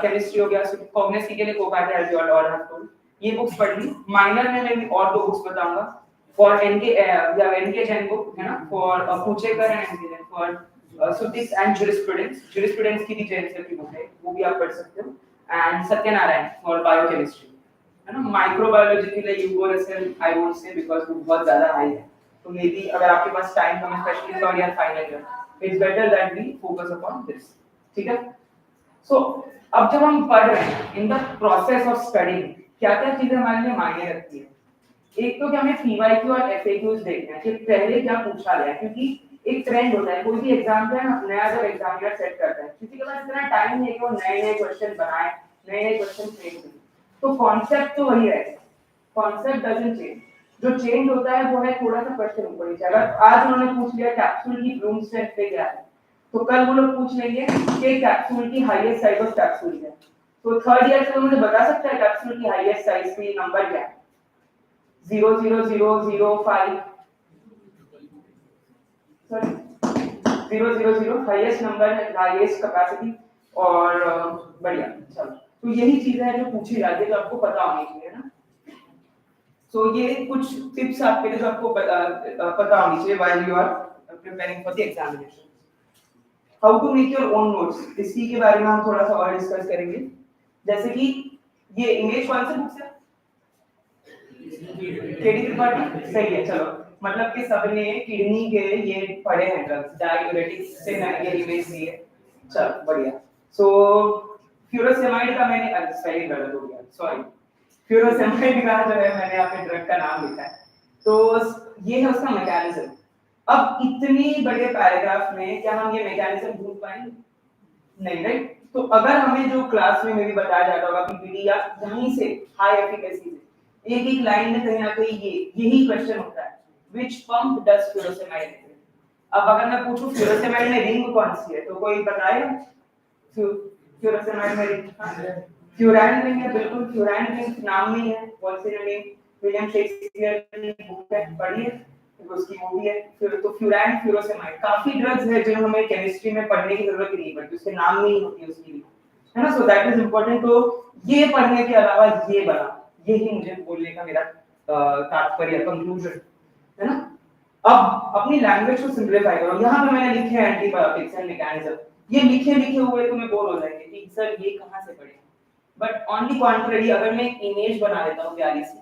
chemistry हो गया, कॉग्निटिव के लिए Kokate as you all have told, ये बुक्स पढ़ ली। माइनर में मैं और 2 बुक्स बताऊंगा, for NK we have NK Jain book, है ना, for Puchekar and NK Jain for Sutics and jurisprudence की भी जैन सर की बुक है, वो भी आप पढ़ सकते हो। एंड सत्यनारायण for biochemistry, है ना। माइक्रोबायोलॉजी के लिए Hugo Russell I won't say because वो बहुत ज्यादा हाई है, तो मे बी अगर आपके पास टाइम कम है specially third year final year, it's better that we focus upon this, ठीक है। सो अब जब हम पढ़ रहे हैं in the process of studying, क्या-क्या चीजें हमारे लिए मायने रखती है। एक तो कि हमें पीवाईक्यू और एफएक्यूज देखना है कि पहले क्या पूछा गया, क्योंकि एक ट्रेंड होता है, कोई भी एग्जाम का नया जब एग्जामिनर सेट करता है, किसी के पास इतना टाइम नहीं है कि वो नए-नए क्वेश्चन बनाए, नए-नए क्वेश्चन क्रिएट करे, तो कॉन्सेप्ट तो वही है, कॉन्सेप्ट डजंट चेंज। जो चेंज होता है वो है थोड़ा सा क्वेश्चन ऊपर नीचे। अगर आज उन्होंने पूछ लिया कैप्सूल की ब्लूम स्ट्रेंथ पे क्या है, तो कल वो लोग पूछ लेंगे कि कैप्सूल की हाईएस्ट साइज ऑफ कैप्सूल क्या है। तो थर्ड ईयर से मुझे बता सकता है कैप्सूल की हाईएस्ट साइज की नंबर क्या है? 00005, सॉरी 000 हाईएस्ट नंबर है, हाईएस्ट कैपेसिटी। और बढ़िया, चलो तो यही चीजें हैं जो पूछी जाती है, जो आपको पता होनी चाहिए ना। सो ये कुछ टिप्स आपके लिए जो आपको पता होनी चाहिए while you are preparing for the examination. How to make your own notes, इसी के बारे में हम थोड़ा सा और डिस्कस करेंगे। जैसे कि ये इंग्लिश कौन से बुक से? केडी त्रिपाठी, सही है। चलो मतलब कि सबने किडनी के ये पढ़े हैं ड्रग्स, डाययूरेटिक्स से मैंने ये इमेज ली है, चलो बढ़िया। सो फ्यूरोसेमाइड का मैंने स्पेलिंग गलत हो गया, सॉरी, फ्यूरोसेमाइड का जो है मैंने यहाँ पे ड्रग का नाम लिखा है, तो ये है उसका मैकेनिज्म। अब इतनी बड़े पैराग्राफ में क्या हम ये मैकेनिज्म ढूंढ पाएंगे? नहीं, राइट। तो अगर हमें जो क्लास में भी बताया जाता होगा पीपीटी या यहीं से हाई एफिकेसी से एक एक लाइन में कहीं ना कहीं यही क्वेश्चन होता है, व्हिच पंप डज फ्यूरोसेमाइड। अब अगर मैं पूछूं फ्यूरोसेमाइड में रिंग कौन सी है, तो कोई बताएगा? फ्यूरोसेमाइड में रिंग फ्यूरान रिंग है, बिल्कुल फ्यूरान रिंग नाम में है, कौन सी रिंग? विलियम शेक्सपियर की बुक है, पढ़िए, उसकी मूवी है। फिर तो फ्यूरान फ्यूरोसेमाइड, काफी ड्रग्स है जो हमें केमिस्ट्री में पढ़ने की जरूरत नहीं पड़ती, उसके नाम में ही होती है उसकी, है ना। सो दैट इज इंपॉर्टेंट। तो ये पढ़ने के अलावा ये बना, यही मुझे बोलने का मेरा तात्पर्य, कंक्लूजन, है ना। अब अपनी लैंग्वेज को सिंपलीफाई करो। यहाँ पे मैंने लिखे हैं एंटीबायोटिक्स एंड मैकेनिज्म, ये लिखे लिखे हुए तुम्हें बोर हो जाएंगे कि सर ये कहाँ से पढ़े। बट ऑन दी कॉन्ट्ररी अगर मैं एक इमेज बना देता हूँ प्यारी सी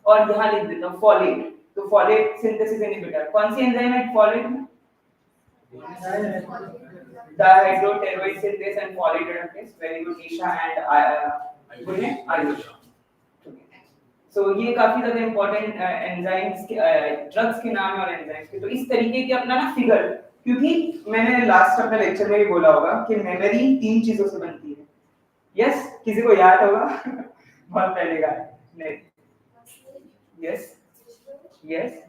और यहाँ लिख देता हूँ फॉलेट, तो फॉलेट सिंथेसिस इनहिबिटर कौन सी एंजाइम है फॉलेट में? Dihydroteroid synthase and folate reductase. Very good, Isha and good name Ayush. So ये काफी ज्यादा इंपॉर्टेंट एंजाइम्स के ड्रग्स के नाम है और एंजाइम्स के, तो इस तरीके के अपना ना फिगर, क्योंकि मैंने लास्ट अपने लेक्चर में भी बोला होगा कि मेमोरी 3 चीजों से बनती है। यस किसी को याद होगा? बहुत पहले का नहीं। Yes yes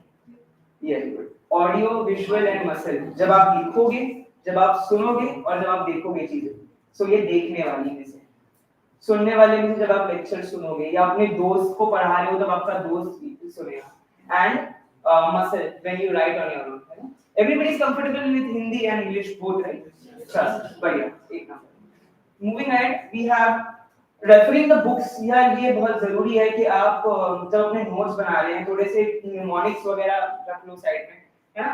very good, audio visual and muscle. जब आप लिखोगे, जब आप सुनोगे और जब आप देखोगे चीजें, सो ये देखने वाली में से, सुनने वाले में से जब आप लेक्चर सुनोगे या अपने दोस्त को पढ़ा रहे हो तब आपका दोस्त भी सुनेगा। And muscle when you write on your own, है ना? Everybody is comfortable with Hindi and English both, right? चलो बढ़िया, एक नंबर। Moving ahead we have referring the books. यार ये बहुत जरूरी है कि आप जब अपने नोट्स बना रहे हैं थोड़े से न्यूमोनिक्स वगैरह रख लो साइड में, है ना?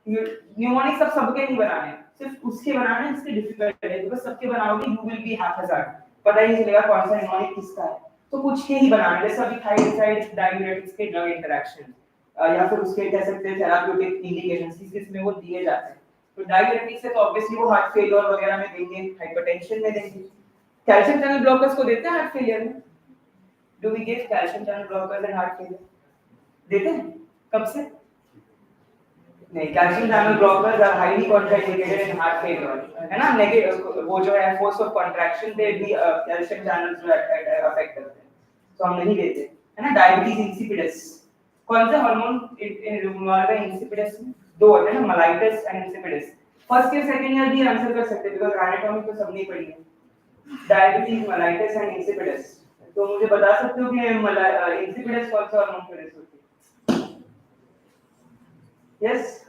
न्यूमोनिक्स सब सबके नहीं बनाने हैं, सिर्फ उसके बनाने हैं जिसके डिफिकल्ट है, बिकॉज़ सबके बनाओगे यू विल बी हैप्पीजार्ड, पता ही नहीं चलेगा कौन सा न्यूमोनिक किसका है। तो कुछ के ही बनाने, जैसे अभी थायराइड डाययूरेटिक्स के ड्रग इंटरैक्शन या फिर उसके कह सकते हैं थेराप्यूटिक इंडिकेशंस किस में वो दिए जाते हैं। तो डाययूरेटिक्स से तो ऑब्वियसली वो हार्ट फेलियर वगैरह में देंगे, हाइपरटेंशन में देंगे। कैल्शियम चैनल ब्लॉकर्स को देते हैं हार्ट फेलियर में? Do we give calcium channel blockers in heart failure? देते हैं? कब से? नहीं, calcium channel blockers are highly contraindicated in heart failure, है ना? नेगेटिव वो जो है फोर्स ऑफ कंट्रैक्शन दे भी कैल्शियम चैनल्स जो अफेक्ट करते हैं, तो हम नहीं देते, है ना? डायबिटीज इंसिपिडस, कौन सा हार्मोन इन्वॉल्व है इंसिपिडस में? दो होते हैं ना, mellitus and insipidus. First year second year भी आंसर कर सकते हैं बिकॉज़ एनाटॉमी तो सबने पढ़ी है। Diabetes, mellitus and insipidus. तो मुझे बता सकते हो कि इंसिपिडस कौन सा हार्मोन प्रोड्यूस होती है? यस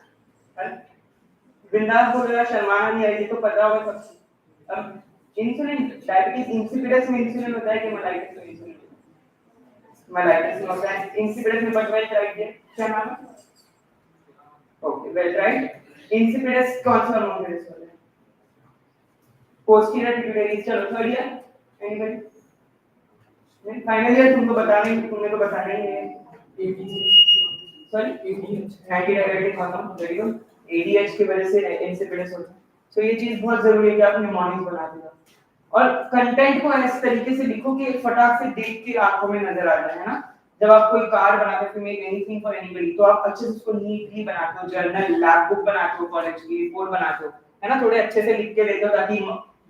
बिंदास बोल रहा, शर्माना नहीं है, ये तो पता होगा सब। अब इंसुलिन, डायबिटीज इंसिपिडस में इंसुलिन होता है कि मेलाइटिस में इंसुलिन? मेलाइटिस में होता है। इंसिपिडस में बट वेल राइट है, क्या नाम है? Okay well right. इंसिपिडस कौन सा हार्मोन प्रोड्यूस होता है? Posterior pituitary. चलो थर्ड ईयर एनीबॉडी? नहीं, फाइनल ईयर तुमको बताना ही, तुमने तो बताना ही है। Sorry anti diabetic hormone, very good. ADH की वजह से इंसिपिडस होता है। सो ये चीज बहुत जरूरी है कि आप न्यूमोनिक्स बना देना और कंटेंट को इस तरीके से लिखो कि फटाक से देख के आंखों में नजर आ जाए, है ना? जब आप कोई कार्ड बनाते हो, मेक एनीथिंग फॉर एनीबॉडी, तो आप अच्छे से उसको नीटली बनाते हो, जर्नल, लैब बुक बनाते हो, कॉलेज की रिपोर्ट बनाते हो, है ना? थोड़े अच्छे से लिख के देते हो ताकि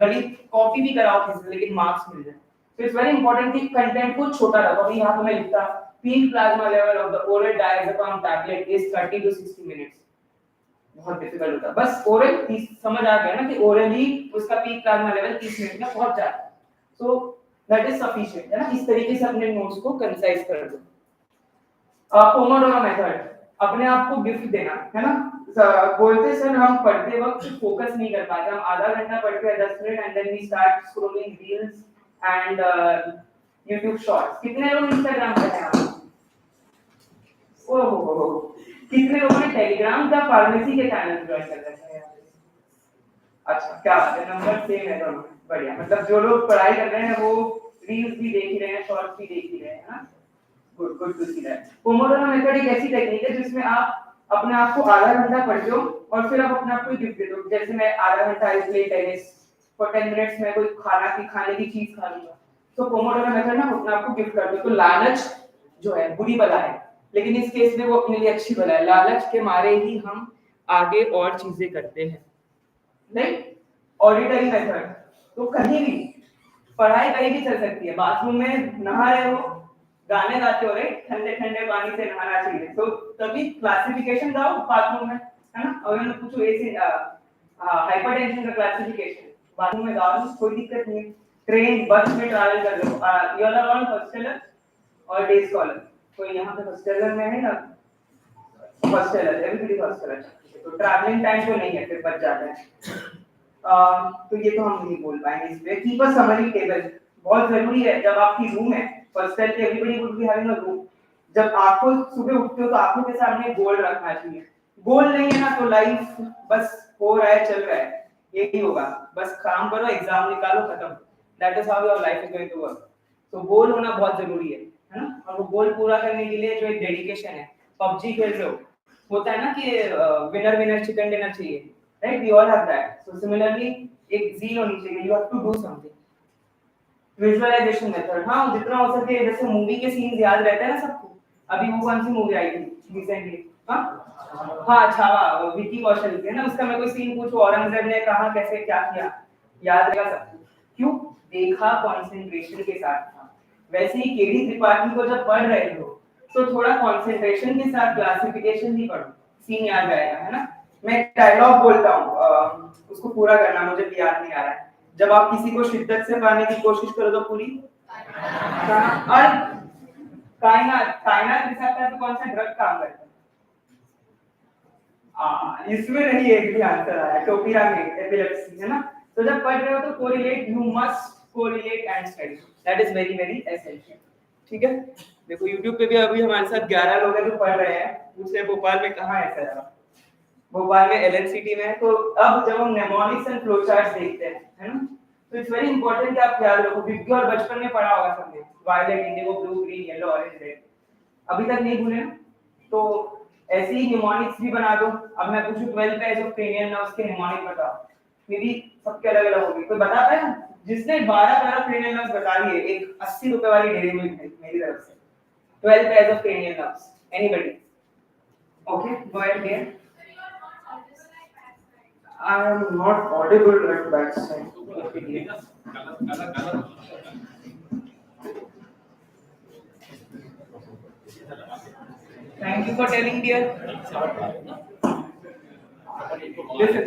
भले कॉपी भी कराओ किसी से लेकिन मार्क्स मिल जाए। तो इट्स वेरी इंपॉर्टेंट कि कंटेंट को छोटा रखो। अभी यहाँ पे मैं लिखता peak plasma level of the oral diazepam tablet is 30 to 60 minutes, बहुत डिफिकल्ट होता है। बस ओरल 30 समझ आ गया ना कि ओरली उसका पीक प्लाज्मा लेवल 30 मिनट में पहुंच जाता है, सो दैट इज सफिशिएंट, है ना? इस तरीके से अपने नोट्स को कंसाइज कर दो। पोमोडोरो मेथड, अपने आप को गिफ्ट देना, है ना? बोलते सर हम पढ़ते वक्त फोकस नहीं कर पाते, हम आधा घंटा पढ़ते हैं 10 minute and then we start scrolling reels and YouTube shorts. कितने लोग इंस्टाग्राम पे हैं? ओहो, कितने लोगों ने टेलीग्राम या फार्मेसी के चैनल ज्वाइन कर रखे हैं? अच्छा, क्या बात है, नंबर सेम है दोनों, बढ़िया। मतलब जो लोग पढ़ाई कर रहे हैं वो रील्स भी देख ही रहे हैं, शॉर्ट्स भी देख ही रहे हैं, ना? Good to see that. Pomodoro method एक ऐसी टेक्निक है जिसमें आप अपने आप को आधा घंटा पढ़ते हो और फिर आप अपने आप को गिफ्ट देते हो। जैसे मैं आधा घंटा I play tennis, for 10 minutes में कोई खाने की चीज खा लूंगा, तो पोमोडोरो मेथड ना अपने आप को गिफ्ट कर दो। तो लालच जो है बुरी बला है, लेकिन इस केस में वो अपने लिए अच्छी बला है। लालच के मारे ही हम आगे और चीजें करते हैं, नहीं? ऑडिटरी मेथड, तो कहीं भी पढ़ाई कहीं भी चल सकती है। बाथरूम में नहा रहे हो, गाने गाते हो, रे ठंडे ठंडे पानी से नहाना चाहिए, तो तभी क्लासिफिकेशन गाओ बाथरूम में, है ना? अगर मैं पूछूं ऐसे हाइपरटेंशन का क्लासिफिकेशन बाथरूम में गाओ, कोई दिक्कत नहीं है। ट्रेन बस में ट्रैवल कर रहे हो, यू आर ऑल हॉस्टलर और डे स्कॉलर, कोई यहाँ पे हॉस्टलर में है ना? हॉस्टलर, एवरीबॉडी हॉस्टलर, तो ट्रैवलिंग टाइम तो नहीं है, फिर बच जाता है। तो ये तो हम नहीं बोल पाएंगे इस पे। कीप अ समरी टेबल, बहुत जरूरी है। जब आपकी रूम है, हॉस्टल के everybody would be having a room, जब आपको सुबह उठते हो तो आंखों के सामने गोल रखना चाहिए। गोल नहीं है ना तो लाइफ बस हो रहा है, चल रहा है। यही होगा, बस काम करो, एग्जाम निकालो, खत्म। That is how your life is going to work. तो गोल होना बहुत जरूरी है ना? और वो गोल पूरा करने के लिए जो एक डेडिकेशन है, पबजी खेल रहे हो, होता है ना कि विनर विनर चिकन डिनर चाहिए, right? We all have that. So similarly एक जील होनी चाहिए, you have to do something. Visualization method, हाँ जितना हो सके, जैसे मूवी के सीन्स याद रहते हैं ना सबको। अभी वो कौन सी मूवी आई थी रिसेंटली? हाँ छावा, वो विकी कौशल की है ना, उसका मैं कोई सीन पूछूं, औरंगजेब ने कहा कैसे क्या किया, याद रहेगा सबको। क्यों? देखा, कंसंट्रेशन के साथ था। वैसे ही केडी त्रिपाठी को जब पढ़ रहे हो तो थोड़ा कंसंट्रेशन के साथ क्लासिफिकेशन भी पढ़ो, सीन याद आएगा, है ना? मैं डायलॉग बोलता हूँ, उसको पूरा करना, मुझे भी याद नहीं आ रहा है। जब आप किसी को शिद्दत से पाने की कोशिश करो तो पूरी और कायनात कायनात रिसर्च है तो कौन सा ड्रग काम करता है? इसमें नहीं एक भी आंसर आया। टोपीरा में एपिलेप्सी, है ना? तो जब पढ़ रहे हो तो correlate, you must correlate and study, that is very very essential. ठीक है, देखो YouTube पे भी अभी हमारे साथ 11 लोग हैं जो पढ़ रहे हैं, दूसरे भोपाल में कहाँ है सर? भोपाल में LNCT में है। तो अब जब हम नेमोनिक्स एंड फ्लोचार्ट्स देखते हैं, है ना, तो इट्स वेरी इंपॉर्टेंट कि आप याद रखो, क्योंकि और बचपन में पढ़ा होगा सबने, violet, indigo, blue, green, yellow, orange, red, अभी तक नहीं भूले ना? तो ऐसे ही निमोनिक्स भी बना दो। अब मैं पूछूं 12 पेज ऑफ क्रेनियल नर्व्स के निमोनिक बताओ, मेरी सबके अलग अलग होगी, कोई बता पाएगा? जिसने 12 पैरा ऑफ क्रेनियल नर्व्स बता दिए, एक 80 रुपए वाली डेरी मिल्क है मेरी तरफ से। 12 page of cranial nerves, anybody? Okay, go ahead there. I am not audible at back side. Thank you for telling, dear.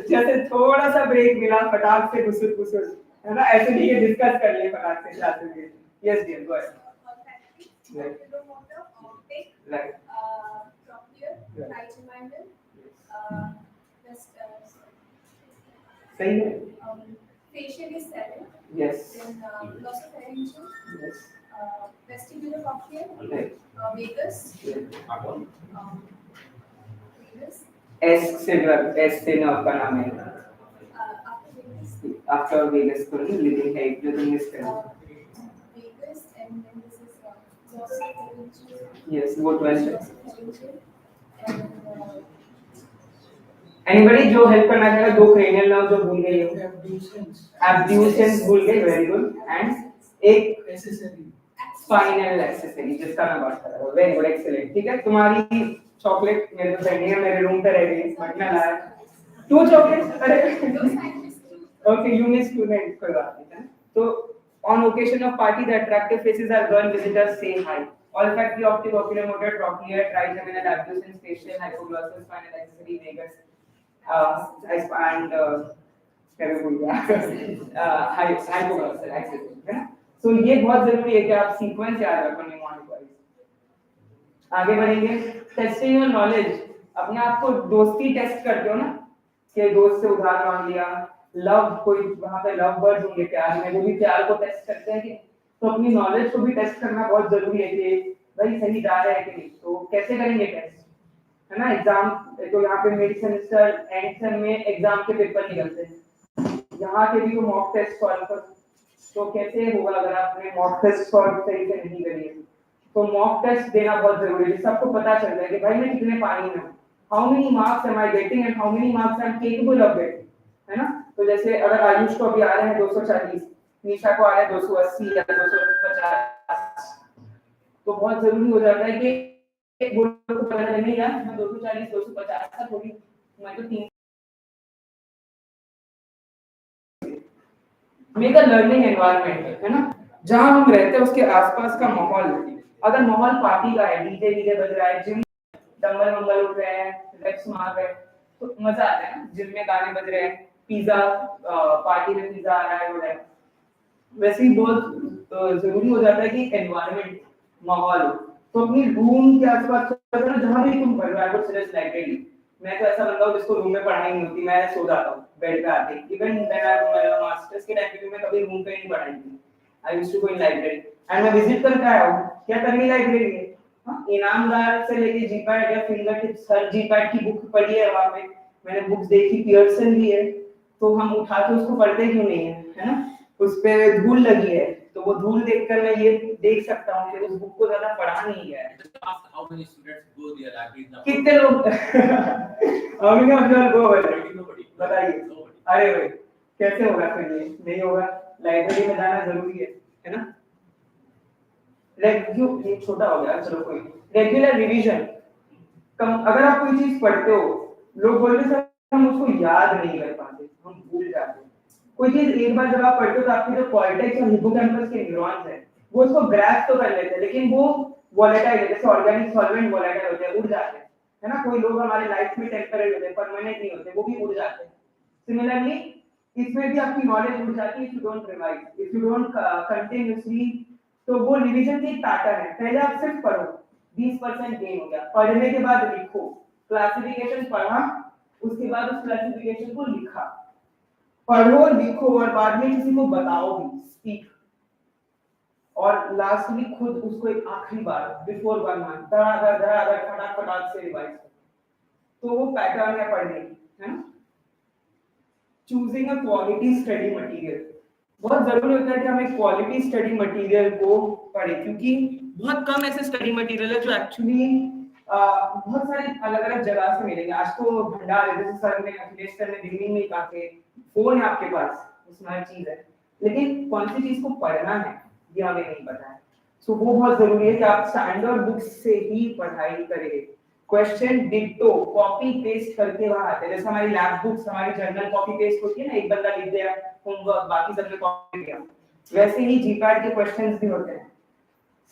जैसे थोड़ा सा ब्रेक मिला, फटाक से घुसुर घुसुर, है ना? ऐसे नहीं है, डिस्कस कर लिए फटाक से क्लासेस में। Yes dear, go ahead. Right. सही है? Facial is 7. Yes. Then glossopharyngeal. Yes. Vestibulocochlear. Right. Vagus. Yeah. Vagus. S से वर्ग, S से नर्व का नाम है। After vagus. After vagus को नहीं, living है, जो तुम मिस कर। Vagus and then this is glossopharyngeal. Yes, वो 12 है। Glossopharyngeal. And Anybody जो हेल्प करना चाहेगा, दो क्रेनियल नर्व जो भूल गए हो? Abducens भूल गए, वेरी गुड। एंड एक स्पाइनल एक्सेसरी जिसका मैं बात कर रहा हूँ, वेरी गुड, एक्सीलेंट। ठीक है, तुम्हारी चॉकलेट मेरे को पेंडिंग है, मेरे रूम पे रह गई, बट मैं लाया 2 चॉकलेट्स। अरे ओके, यू मिस 2, नहीं कोई बात नहीं है। तो on occasion of party the attractive faces are girl visitors say hi. Olfactory, optic, oculomotor, trochlear, trigeminal, abducens, facial, hypoglossal, spinal accessory, vagus, and क्या मैं भूल गया, hypoglossal accessory, है ना? तो ये बहुत जरूरी है कि आप सीक्वेंस याद रखो निमोनिक वाइज। आगे बढ़ेंगे, टेस्टिंग योर नॉलेज। अपने आप को दोस्ती टेस्ट करते हो ना, कि दोस्त से उधार मांग लिया, लव, कोई वहां पे लव बर्ड्स होंगे प्यार में, वो भी प्यार को टेस्ट करते हैं कि, तो अपनी नॉलेज को भी टेस्ट करना बहुत जरूरी है कि भाई सही जा रहा है कि नहीं। तो कैसे करेंगे टेस्ट, है ना? एग्जाम तो यहाँ पे मेरी सेमेस्टर एंड सेम में एग्जाम के पेपर निकलते हैं, यहाँ के भी तो मॉक टेस्ट सॉल्व कर, तो कैसे होगा अगर आपने मॉक टेस्ट सॉल्व सही से नहीं करी? तो मॉक टेस्ट देना बहुत जरूरी है, सबको पता चल जाए कि भाई मैं कितने पानी में हूँ, how many marks am I getting and how many marks I am capable of getting, है ना? तो जैसे अगर आयुष को अभी आ रहे हैं 240, निशा को आ रहे हैं 280 या 250, तो बहुत जरूरी हो जाता है कि वो को पता चले यार मैं 240 250 तक होगी, मैं तो 3। मेक अ लर्निंग एनवायरनमेंट, है ना? जहां हम रहते हैं उसके आसपास का माहौल, अगर माहौल पार्टी का है, डीजे डीजे बज रहा है, जिम डंबल मंगल उठ रहे हैं, रेप्स मार रहे हैं, तो मजा आता है ना? जिम में गाने बज रहे हैं, पिज्जा पार्टी में पिज्जा आ रहा है, वो है वैसे ही बहुत जरूरी हो जाता है कि एनवायरनमेंट, माहौल हो। तो अपनी रूम के आसपास जहां भी तुम पढ़ रहे हो, सजेस्ट लाइब्रेरी। मैं तो ऐसा बंदा हूं जिसको रूम में पढ़ाई नहीं होती, मैं सो जाता हूं बेड पे आके। Even when I am masters के टाइम पे मैं कभी रूम पे नहीं पढ़ाई थी, I used to go in library and मैं विजिट करके आया हूं। क्या करनी लाइब्रेरी है? हां, इनामदार से लेके जीपैड या फिंगर टिप्स, हर जीपैड की बुक पढ़ी है वहां पे, मैंने बुक्स देखी, पियर्सन भी है, तो हम उठा के उसको पढ़ते क्यों नहीं है ना? उस पे धूल लगी है, तो वो धूल देखकर मैं ये देख सकता हूँ कि उस बुक को ज्यादा पढ़ा नहीं गया है। How many students go there library? कितने लोग हम क्या गो बताइए। अरे भाई कैसे होगा फिर? ये नहीं होगा, लाइब्रेरी में जाना जरूरी है ना? ये छोटा हो गया, चलो कोई रेगुलर रिवीजन। अगर आप कोई चीज पढ़ते हो, लोग बोलते हैं हम उसको याद नहीं कर पाते, हम भूल जाते हैं। कोई चीज एक बार जब आप पढ़ते हो तो आपके जो कॉर्टेक्स और हिप्पोकैम्पस के न्यूरॉन्स हैं वो उसको ग्रैस्प तो कर लेते हैं, लेकिन वो वोलेटाइल है, जैसे ऑर्गेनिक सॉल्वेंट वोलेटाइल होते हैं, उड़ जाते हैं, है ना? कोई लोग हमारे लाइफ में टेम्परेरी होते हैं, परमानेंट नहीं होते, वो भी उड़ जाते हैं। सिमिलरली इसमें भी आपकी नॉलेज उड़ जाती है if you don't revise, if you don't continuously. तो वो रिवीजन की पैटर्न है, पहले आप सिर्फ पढ़ो, 20% गेन हो गया, पढ़ने के बाद लिखो, क्लासिफिकेशन पढ़ा, उसके बाद उस क्लासिफिकेशन को लिखा, पढ़ो लिखो और बाद में किसी को बताओ भी, स्पीक, और लास्टली खुद उसको एक आखिरी बार बिफोर 1 मंथ धड़ाधड़ फटाफट से रिवाइज करो। तो वो पैटर्न है पढ़ने की, है ना? Choosing a quality study material, बहुत जरूरी होता है कि हम एक क्वालिटी स्टडी मटेरियल को पढ़ें, क्योंकि बहुत कम ऐसे स्टडी मटेरियल है जो एक्चुअली बहुत सारे अलग अलग जगह से मिलेंगे। आज तो भंडार है, जैसे सर ने अखिलेश सर ने दिल्ली में कहा कि फोन है आपके पास, उसमें हर चीज है, लेकिन कौन सी चीज को पढ़ना है ये हमें नहीं पता है। सो वो बहुत जरूरी है कि आप स्टैंडर्ड बुक्स से ही पढ़ाई करें। क्वेश्चन डिक्टो कॉपी पेस्ट करके वहां आते हैं, जैसे हमारी लैब बुक्स, हमारी जर्नल कॉपी पेस्ट होती है ना, एक बंदा लिख दिया होमवर्क, बाकी सबने कॉपी किया, वैसे ही जीपैट के क्वेश्चंस भी होते हैं,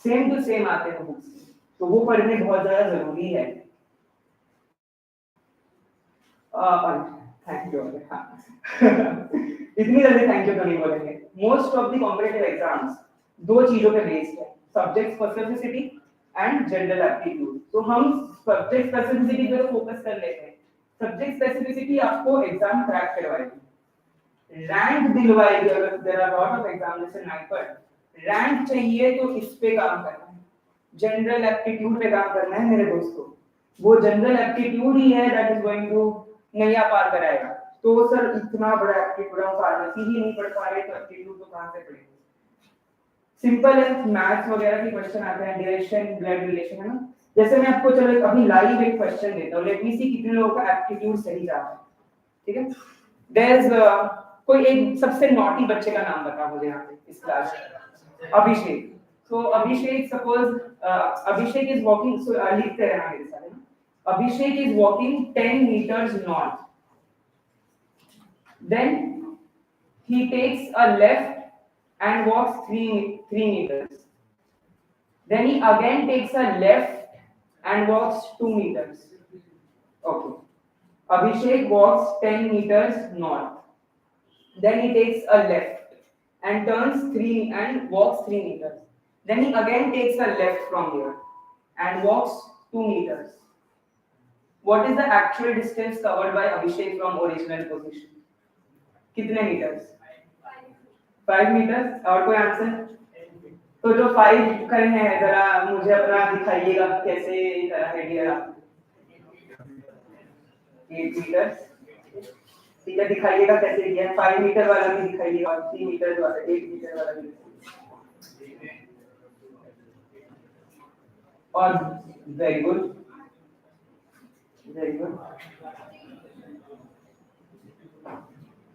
सेम टू सेम आते हैं बुक्स, तो वो पढ़ने बहुत ज्यादा जरूरी है। Thank you. इतनी जल्दी थैंक यू तो नहीं बोलेंगे। Most of the competitive exams दो चीजों पे बेस्ड है, subject specificity and general aptitude. तो हम सब्जेक्ट स्पेसिफिसिटी पे फोकस कर लेते हैं। सब्जेक्ट स्पेसिफिसिटी आपको एग्जाम क्रैक करवाएगी, रैंक दिलवाएगी। अगर there are lot of exam जैसे नाइपर, रैंक चाहिए तो इस पे काम करना है, जनरल एप्टीट्यूड पे काम करना है मेरे दोस्तों। वो जनरल एप्टीट्यूड ही है दैट इज गोइंग टू नैया पार कराएगा। तो सर इतना बड़ा एप्टीट्यूड, हम फार्मेसी ही नहीं पढ़ पा रहे तो एप्टीट्यूड तो कहां से पढ़ेंगे? सिंपल है, मैथ्स वगैरह के क्वेश्चन आते हैं, डायरेक्शन ब्लड रिलेशन, है ना? जैसे मैं आपको चलो अभी लाइव एक क्वेश्चन देता हूं, लेट मी सी कितने लोगों का एप्टीट्यूड सही जा रहा है, ठीक है? देयर इज कोई एक सबसे नॉटी बच्चे का नाम बताओ मुझे यहाँ पे इस क्लास में। अभिषेक। सो अभिषेक, सपोज अभिषेक इज वॉकिंग, सो लिखते रहना मेरे साथ, है ना? Abhishek is walking 10 meters north. Then he takes a left and walks 3 meters. Then he again takes a left and walks 2 meters. Okay. Abhishek walks 10 meters north. Then he takes a left and turns 3 and walks 3 meters. Then he again takes a left from here and walks 2 meters. What is the actual distance covered by Abhishek from original position? कितने meters? 5 meters. और कोई आंसर? तो जो 5 करे हैं जरा मुझे अपना दिखाइएगा कैसे करा है डियर आप। 8 meters, ठीक है, दिखाइएगा कैसे किया है। 5 मीटर वाला भी दिखाइएगा और 3 मीटर वाला, 8 मीटर वाला भी। और वेरी गुड, वेरी गुड।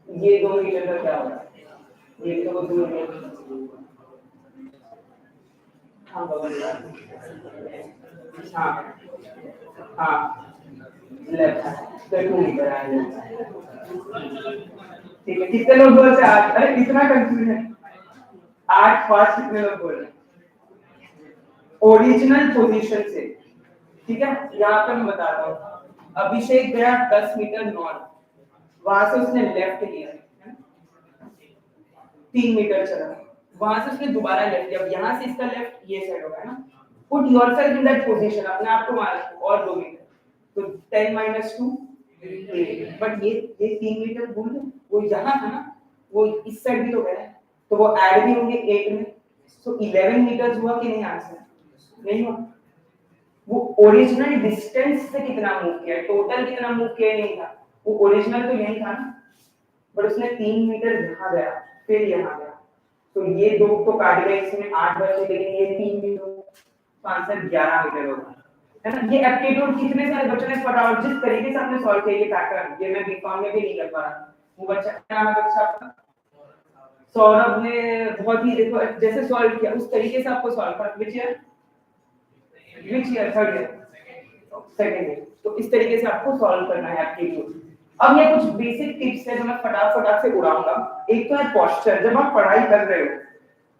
ये 2 मीटर का क्या होगा? ये तो 2 मीटर। हाँ हाँ लेफ्ट तो 2 मीटर आएगा, ठीक है। कितने लोग बोल रहे हैं 8? अरे इतना कंफ्यूजन है। 8 5 कितने लोग बोल रहे हैं? ओरिजिनल पोजीशन से, ठीक है। यहाँ पर मैं बताता हूँ, अभिषेक गया 10 मीटर नॉर्थ, वहां से उसने लेफ्ट लिया, 3 मीटर चला, वहां से उसने दोबारा लेफ्ट लिया। यहाँ से इसका लेफ्ट ये साइड होगा ना। Put yourself in that position, अपने आप को मान लो, और 2 मीटर, तो 10 - 2 8। बट ये 3 मीटर भूल गए, वो यहाँ था ना, वो इस साइड भी तो गया, तो वो ऐड भी होंगे 8 में, तो 11 मीटर हुआ कि नहीं? आंसर नहीं हुआ। वो ओरिजिनल डिस्टेंस से कितना मूव किया है, टोटल कितना मूव किया नहीं था, वो ओरिजिनल तो यही था ना। बट उसने 3 मीटर यहाँ गया फिर यहाँ गया, तो ये 2 तो काट गए, इसमें 8 बचे, लेकिन ये 3 मीटर, तो आंसर 11 मीटर होगा, है ना। ये एप्टीट्यूड कितने सारे बच्चों ने फटाफट जिस तरीके से आपने सॉल्व किया, ये पैटर्न ये मैं बीकॉम में भी नहीं कर पा रहा। वो बच्चा क्या नाम है बच्चा आपका? सौरभ ने बहुत ही देखो जैसे सॉल्व किया उस तरीके से आपको सॉल्व करना, which year third year second year, तो इस तरीके से आपको सॉल्व करना है एप्टीट्यूड। अब ये कुछ बेसिक टिप्स है जो मैं फटाफट से उड़ाऊंगा। एक तो है पोस्चर, जब आप पढ़ाई कर रहे हो,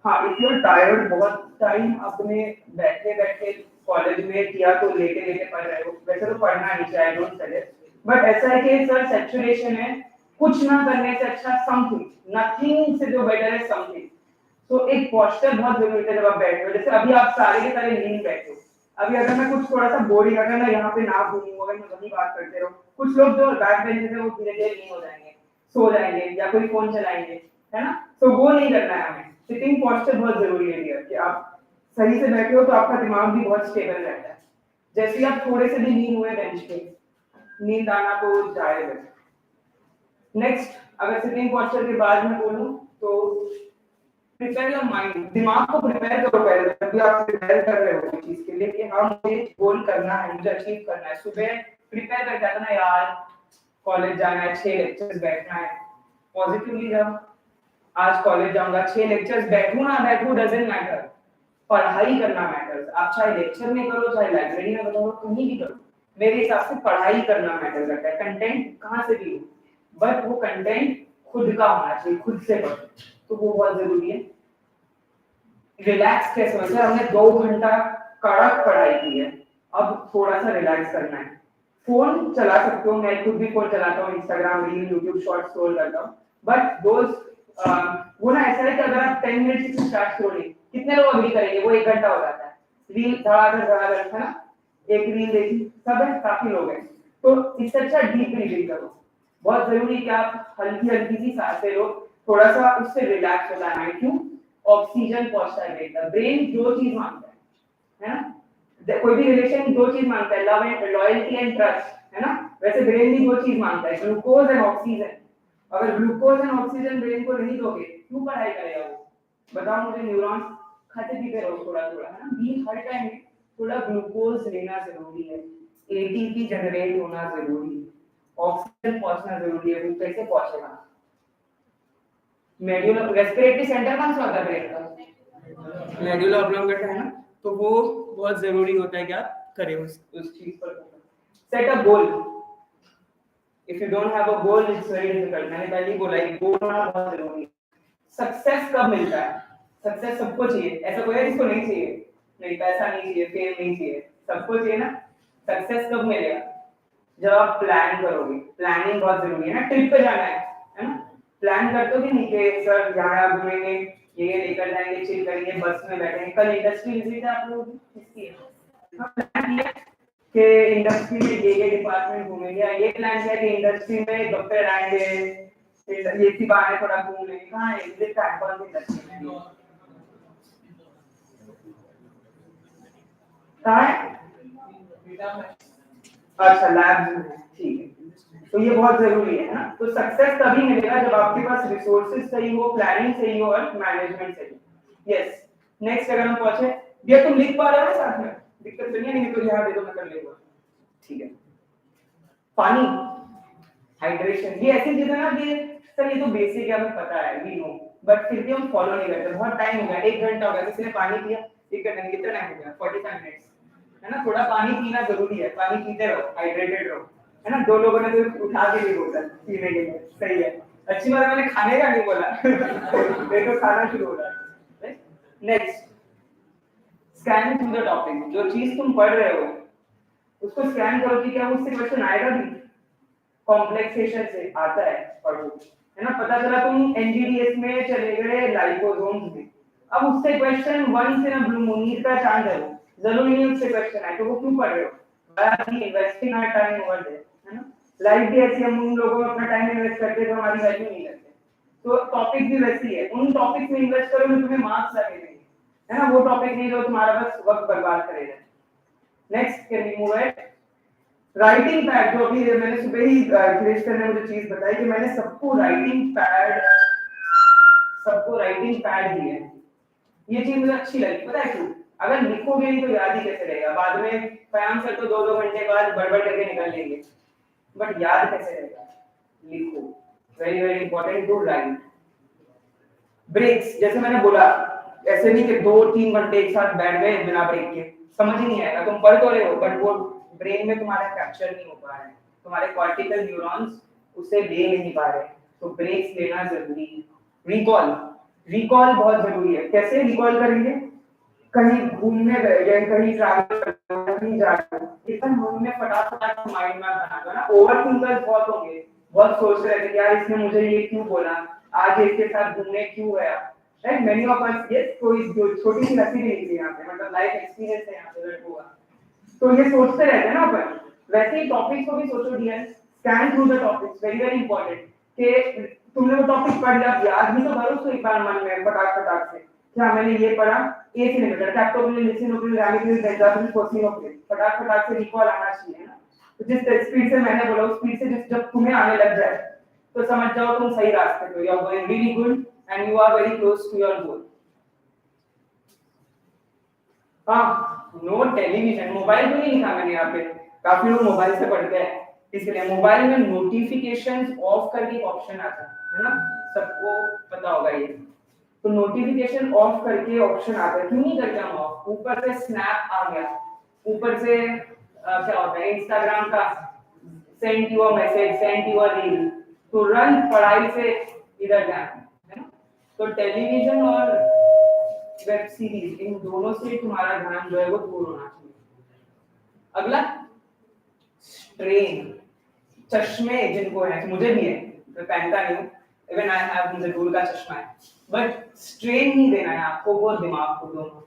हाँ इफ यू आर टायर्ड, बहुत टाइम आपने बैठे बैठे कॉलेज में किया तो लेटे लेटे पढ़ रहे हो, वैसे तो पढ़ना नहीं चाहिए, डोंट सजेस्ट, बट ऐसा है कि सर सैचुरेशन है, कुछ ना करने से अच्छा समथिंग, नथिंग से जो बेटर है समथिंग। तो एक पोस्चर बहुत जरूरी है जब आप बैठ रहे हो, जैसे अभी आप सारे के सारे लीन बैठे हो, अभी अगर मैं कुछ थोड़ा सा बोरिंग अगर मैं यहाँ पे ना घूमूं, अगर मैं वही बात करते रहो, कुछ लोग जो बैक बेंचेस है वो धीरे धीरे लीन हो जाएंगे, सो जाएंगे या कोई फोन चलाएंगे, है ना। तो वो नहीं करना है हमें। सिटिंग पोस्चर बहुत जरूरी है डियर, कि आप सही से बैठे हो तो आपका दिमाग भी बहुत स्टेबल रहता है। जैसे ही आप थोड़े से भी लीन हुए बेंच पे, नींद आना तो जायज है। नेक्स्ट, अगर सिटिंग पोस्चर के बाद में बोलूं तो प्रिपेयर योर माइंड, दिमाग को प्रिपेयर करो पहले, जब भी आप प्रिपेयर कर रहे हो चीज के लिए कि हाँ मुझे गोल करना है, मुझे अचीव करना है, सुबह प्रिपेयर कर जाता ना यार कॉलेज जाना है, 6 लेक्चर्स बैठना है, पॉजिटिवली जब आज कॉलेज जाऊंगा 6 लेक्चर्स बैठूं ना बैठूं डजंट मैटर, पढ़ाई करना मैटर्स। आप चाहे लेक्चर में करो चाहे लाइब्रेरी में बताओ कहीं भी करो, मेरे हिसाब से पढ़ाई करना मैटर करता है। कंटेंट कहां से भी हो, बट वो कंटेंट खुद का होना चाहिए, खुद से पढ़ो, तो वो बहुत जरूरी है। रिलैक्स कैसे होता है, हमने 2 घंटा कड़क पढ़ाई की है, अब थोड़ा सा रिलैक्स करना है। फोन चला सकते हो, मैं खुद भी फोन चलाता हूँ, Instagram reel YouTube short scroll करता हूँ, बट दोस्त वो ना ऐसा है कि अगर आप 10 मिनट से स्टार्ट स्क्रॉलिंग, कितने लोग अग्री करेंगे, वो 1 घंटा हो जाता है, रील धड़ाधड़ है ना, एक रील देखी, सब है, काफी लोग हैं, तो इससे अच्छा डीप ब्रीथिंग करो। बहुत जरूरी है कि आप हल्की हल्की सी सांसें लो, थोड़ा सा उससे रिलैक्स होता है। क्यों? ऑक्सीजन पहुंचता है ब्रेन तक, ब्रेन 2 चीज मांगता है ना, कोई भी रिलेशन 2 चीज मांगता है, love and loyalty and trust, है ना, वैसे ब्रेन भी 2 चीज मांगता है, ग्लूकोज एंड ऑक्सीजन। अगर ग्लूकोज एंड ऑक्सीजन ब्रेन को नहीं दोगे क्यों पढ़ाई करेगा वो, बताओ मुझे। न्यूरॉन्स खाते पीते रहो थोड़ा थोड़ा, है ना, भी हर टाइम थोड़ा ग्लूकोज लेना जरूरी है, एटीपी जनरेट होना जरूरी है, ऑक्सीजन पहुंचना जरूरी है। वो कैसे पहुंचेगा? मेडुला रेस्पिरेटरी सेंटर कौन सा होता है ब्रेन का? मेडुला ऑब्लोंगेटा, है ना, तो वो बहुत जरूरी होता है कि आप करें उस चीज पर। Set a goal, if you don't have a goal it's very difficult. मैंने पहले ही बोला है गोल होना बहुत जरूरी है। सक्सेस कब मिलता है? सक्सेस सबको चाहिए, ऐसा कोई है जिसको नहीं चाहिए? नहीं, पैसा नहीं चाहिए, फेम नहीं चाहिए, सबको चाहिए ना। सक्सेस कब मिलेगा? जब आप प्लान करोगे, प्लानिंग बहुत जरूरी है ना। ट्रिप पे जाना है ना, प्लान करते हो कि नहीं कि सर यहाँ घूमेंगे, ये लेकर जाएंगे, चिल करेंगे, बस में बैठेंगे, कल इंडस्ट्री विजिट है आप लोगों की, किसकी है? प्लान किया कि इंडस्ट्री में ये डिपार्टमेंट घूमेंगे, ये प्लान किया कि इंडस्ट्री में डॉक्टर आएंगे, ये सी बाहर थोड़ा घूम लेंगे। कहाँ है विजिट का? कौन सी इंडस्ट्री में? कहाँ है? अच्छा, लैब में, ठीक है। तो ये बहुत जरूरी है ना। तो सक्सेस तभी मिलेगा जब आपके पास रिसोर्सेज सही हो, प्लानिंग सही हो और मैनेजमेंट सही। यस, नेक्स्ट अगर हम पहुंचे, ये तुम लिख पा रहे हो ना साथ में? दिक्कत तो नहीं है, तो यहाँ दे दो, मैं कर लूंगा, ठीक है। पानी, हाइड्रेशन, ये ऐसी चीज है ना कि सर ये तो बेसिक है, हमें पता है, वी नो, बट फिर भी हम फॉलो नहीं करते। बहुत टाइम हो गया, 1 घंटा हो गया, किसी ने पानी पिया, 1 घंटा कितना टाइम हो गया? 45 मिनट्स, है ना। थोड़ा पानी पीना जरूरी है, पानी पीते रहो, हाइड्रेटेड रहो, है ना। 2 लोगों ने तो उठा के भी बोला पीने के लिए, सही है। अच्छी बात, मैंने खाने का नहीं बोला देखो खाना शुरू हो रहा है। Next, scan through the topic, जो चीज तुम पढ़ रहे हो उसको स्कैन करो कि क्या उससे क्वेश्चन आएगा भी। कॉम्प्लेक्सेशन से आता है, पढ़ो, है ना। पता चला तुम एनजीडीएस में चले गए लाइपोसोम्स में, अब उससे question once in a blue moon, Eid का चांद है, जरूरी नहीं उससे क्वेश्चन आए, तो वो क्यों पढ़ रहे हो? By investing our time over there, है ना। लाइफ भी ऐसी, हम उन लोगों में अपना टाइम इन्वेस्ट करते हैं जो हमारी वैल्यू नहीं करते, तो टॉपिक भी वैसी है, उन टॉपिक में इन्वेस्ट करो जो तुम्हें मार्क्स लगेंगे, है ना, वो टॉपिक नहीं जो तुम्हारा बस वक्त बर्बाद करेगा। Next, can we move it? Writing pad, जो अभी मैंने सुबह ही क्रिस्टन ने मुझे चीज बताई कि मैंने सबको राइटिंग पैड दिए हैं। ये चीज मुझे अच्छी लगी, पता है क्यों? अगर लिखोगे नहीं तो याद ही कैसे रहेगा? बाद में फयाम सर तो 2-2 घंटे बाद बड़बड़ करके निकल लेंगे, बट याद कैसे रहेगा? लिखो। Very very important to write. Breaks, जैसे मैंने बोला, ऐसे नहीं कि 2-3 घंटे एक साथ बैठ गए बिना ब्रेक के, समझ ही नहीं आएगा। तुम पढ़ तो रहे हो बट वो ब्रेन में तुम्हारा कैप्चर नहीं हो पा रहा है, तुम्हारे कॉर्टिकल न्यूरॉन्स उसे ले नहीं पा रहे, तो ब्रेक्स लेना जरूरी है। रिकॉल, रिकॉल बहुत जरूरी है। कैसे रिकॉल करेंगे? कहीं घूमने गए या कहीं ट्रैवल कहीं जा रहे हो, इतना मन में फटाफट माइंड में बना दो ना। ओवर थिंकर्स बहुत होंगे, बहुत सोच रहे थे यार इसने मुझे ये क्यों बोला, आज इसके साथ घूमने क्यों गया, right? Many of us, yes, कोई जो छोटी सी हंसी नहीं थी यहाँ पे, मतलब लाइफ एक्सपीरियंस है यहाँ पे लड़कों का, तो ये सोचते रहते हैं ना अपन। वैसे ही टॉपिक्स को भी सोचो dear, scan through the topics, very very important. कि तुमने वो टॉपिक पढ़ लिया, याद भी तो करो उसको एक बार मन में फटाक फटाक से, क्या मैंने ये पढ़ा, ए से निकल कैप्टोबिल लिसिनोबिल रैमिबिल बेंजाबिल फोसिनोबिल, फटाक फटाक से रिकॉल आना चाहिए ना। तो जिस स्पीड से मैंने बोला उस स्पीड से जब तुम्हें आने लग जाए तो समझ जाओ तुम सही रास्ते पे हो, you are going really good and you are very close to your goal. हाँ, नो टेलीविजन, मोबाइल तो नहीं लिखा मैंने यहाँ पे, काफी लोग मोबाइल से पढ़ते हैं, इसलिए मोबाइल में नोटिफिकेशंस ऑफ करके एक ऑप्शन आता है ना, सबको पता होगा ये। तो नोटिफिकेशन ऑफ करके ऑप्शन आता है, क्यों नहीं करते हम ऑफ? ऊपर से स्नैप आ गया, ऊपर से क्या होता है इंस्टाग्राम का send you a message, send you a reel, तुरंत पढ़ाई से इधर जाना है ना। तो टेलीविजन और वेब सीरीज, इन दोनों से तुम्हारा ध्यान जो है वो दूर होना चाहिए। अगला, स्ट्रेन, चश्मे जिनको है, मुझे भी है, मैं पहनता नहीं हूँ, इवन आई हैव, मुझे दूर का चश्मा है, बट स्ट्रेन नहीं देना है आपको और दिमाग को दोनों।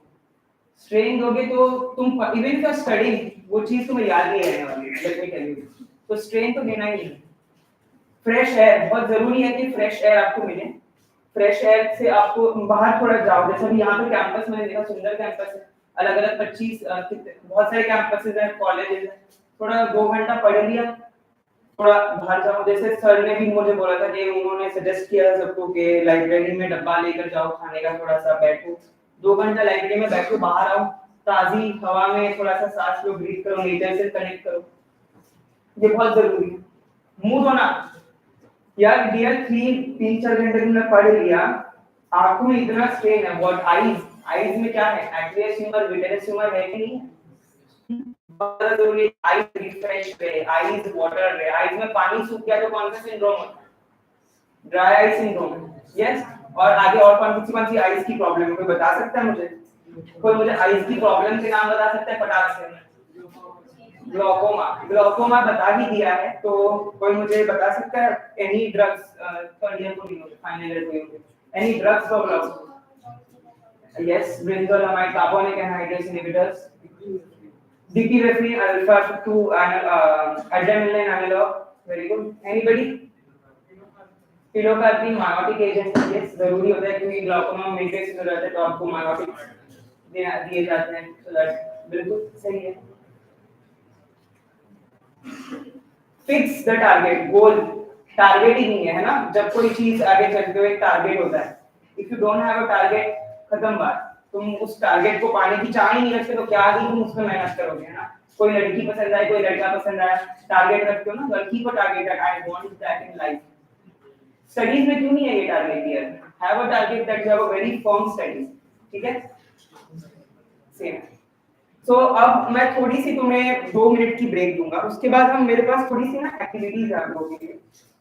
स्ट्रेन दोगे तो तुम इवन फॉर स्टडी वो चीज तुम्हें याद नहीं रहने वाली, लेट मी टेल यू। तो स्ट्रेन तो देना ही नहीं। फ्रेश एयर, बहुत जरूरी है कि फ्रेश एयर आपको मिले। फ्रेश एयर से आपको बाहर थोड़ा जाओ, जैसे भी यहाँ पे कैंपस मैंने देखा, सुंदर कैंपस है, अलग अलग 25 बहुत सारे कैंपसेस हैं, कॉलेजेस हैं, थोड़ा 2 घंटा पढ़ लिया, थोड़ा बाहर जाओ। जैसे सर ने भी मुझे बोला था कि उन्होंने सजेस्ट किया सबको कि लाइब्रेरी में डब्बा लेकर जाओ खाने का, थोड़ा सा बैठो 2 घंटा लाइब्रेरी में बैठो, बाहर आओ, ताजी हवा में थोड़ा सा सांस लो, ब्रीथ करो, नेचर से कनेक्ट करो, ये बहुत जरूरी है। मूड होना यार डियर, 3-4 घंटे तुमने पढ़ लिया, आंखों में इतना स्ट्रेन है, व्हाट आईज में क्या है, एक्वियस ह्यूमर, विट्रेस ह्यूमर है कि नहीं है? बहुत जरूरी, आईज रिफ्रेश रहे, आईज वाटर रहे। आईज में पानी सूख गया तो कौन सा सिंड्रोम होता है? Dry eye syndrome, yes. और आगे और कौन सी आईज की प्रॉब्लम है, कोई बता सकता है मुझे? कोई मुझे आईज की प्रॉब्लम के नाम बता सकता है फटाक से? ग्लूकोमा, ग्लूकोमा बता ही दिया है, तो कोई मुझे बता सकता है एनी ड्रग्स, थर्ड ईयर को नहीं होते, फाइनल ईयर को होते, any drugs for glaucoma? Yes, brinzolamide, carbonic anhydrase inhibitors, DPFE alpha 2 adrenaline analog, very good. Anybody? Pilocarpine miotic agent, yes, जरूरी होता है क्योंकि ग्लूकोमा में मेट्रिक्स में रहता है तो आपको मायोटिक दिए जाते हैं, सो दैट बिल्कुल सही है। Fix the target, goal, target ही नहीं है ना, जब कोई चीज आगे चलते हुए एक टारगेट होता है। If you don't have a target, खत्म बात, तुम उस टारगेट को पाने की चाह ही नहीं रखते तो क्या ही तुम उसमें मेहनत करोगे, है ना। कोई लड़की पसंद आए, कोई लड़का पसंद आया, टारगेट रखते हो ना, लड़की को टारगेट है, I want that in life. Studies में क्यों नहीं है ये target here? Have a target that you have a very firm studies, ठीक है, सेम। सो अब मैं थोड़ी सी तुम्हें 2 मिनट की ब्रेक दूंगा, उसके बाद हम, मेरे पास थोड़ी सी ना एक्टिविटीज आ लोगों के लिए,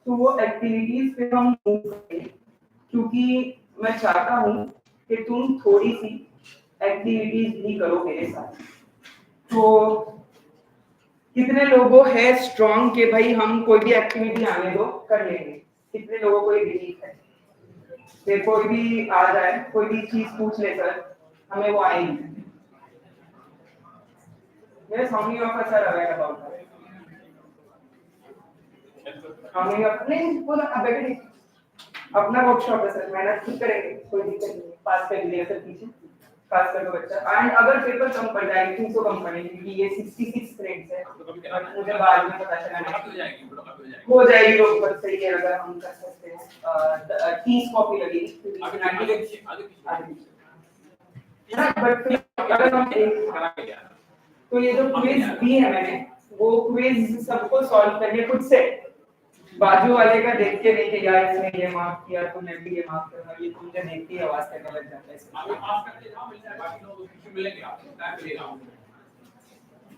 तो वो एक्टिविटीज पे हम मूव करेंगे, क्योंकि मैं चाहता हूँ कि तुम थोड़ी सी एक्टिविटीज भी करो मेरे साथ। तो कितने लोगों है स्ट्रांग के भाई हम कोई भी एक्टिविटी आने दो कर लेंगे? कितने लोगों को ये बिलीव है कि कोई भी आ जाए, कोई भी चीज पूछ ले सर, हमें वो आएगी? Yes, how many of us are aware about that? How many of नहीं बोला, अब बैठे, अपना वर्कशॉप है सर, मेहनत खुद करेंगे, कोई दिक्कत नहीं है, पास कर लिए सर पीछे, पास कर दो बच्चा। एंड अगर पेपर कम पड़ जाए 300 कम पड़े क्योंकि ये 66 क्रेडिट्स है, मुझे बाद में पता चला नहीं हो जाएगी तो ऊपर सही है। अगर हम कर सकते हैं 30 कॉपी लगेगी बट अगर हम तो ये जो क्विज दी है मैंने वो क्विज सबको सॉल्व करने खुद से, बाजू वाले का देख के नहीं कि यार इसने ये मार्क किया तो मैं भी ये मार्क करूंगा, ये तुमसे देख के आवाज करने लग जाता है। आगे पास करते जाओ, मिल जाए, बाकी लोग इश्यू मिलेंगे, आपको टाइम मिलेगा।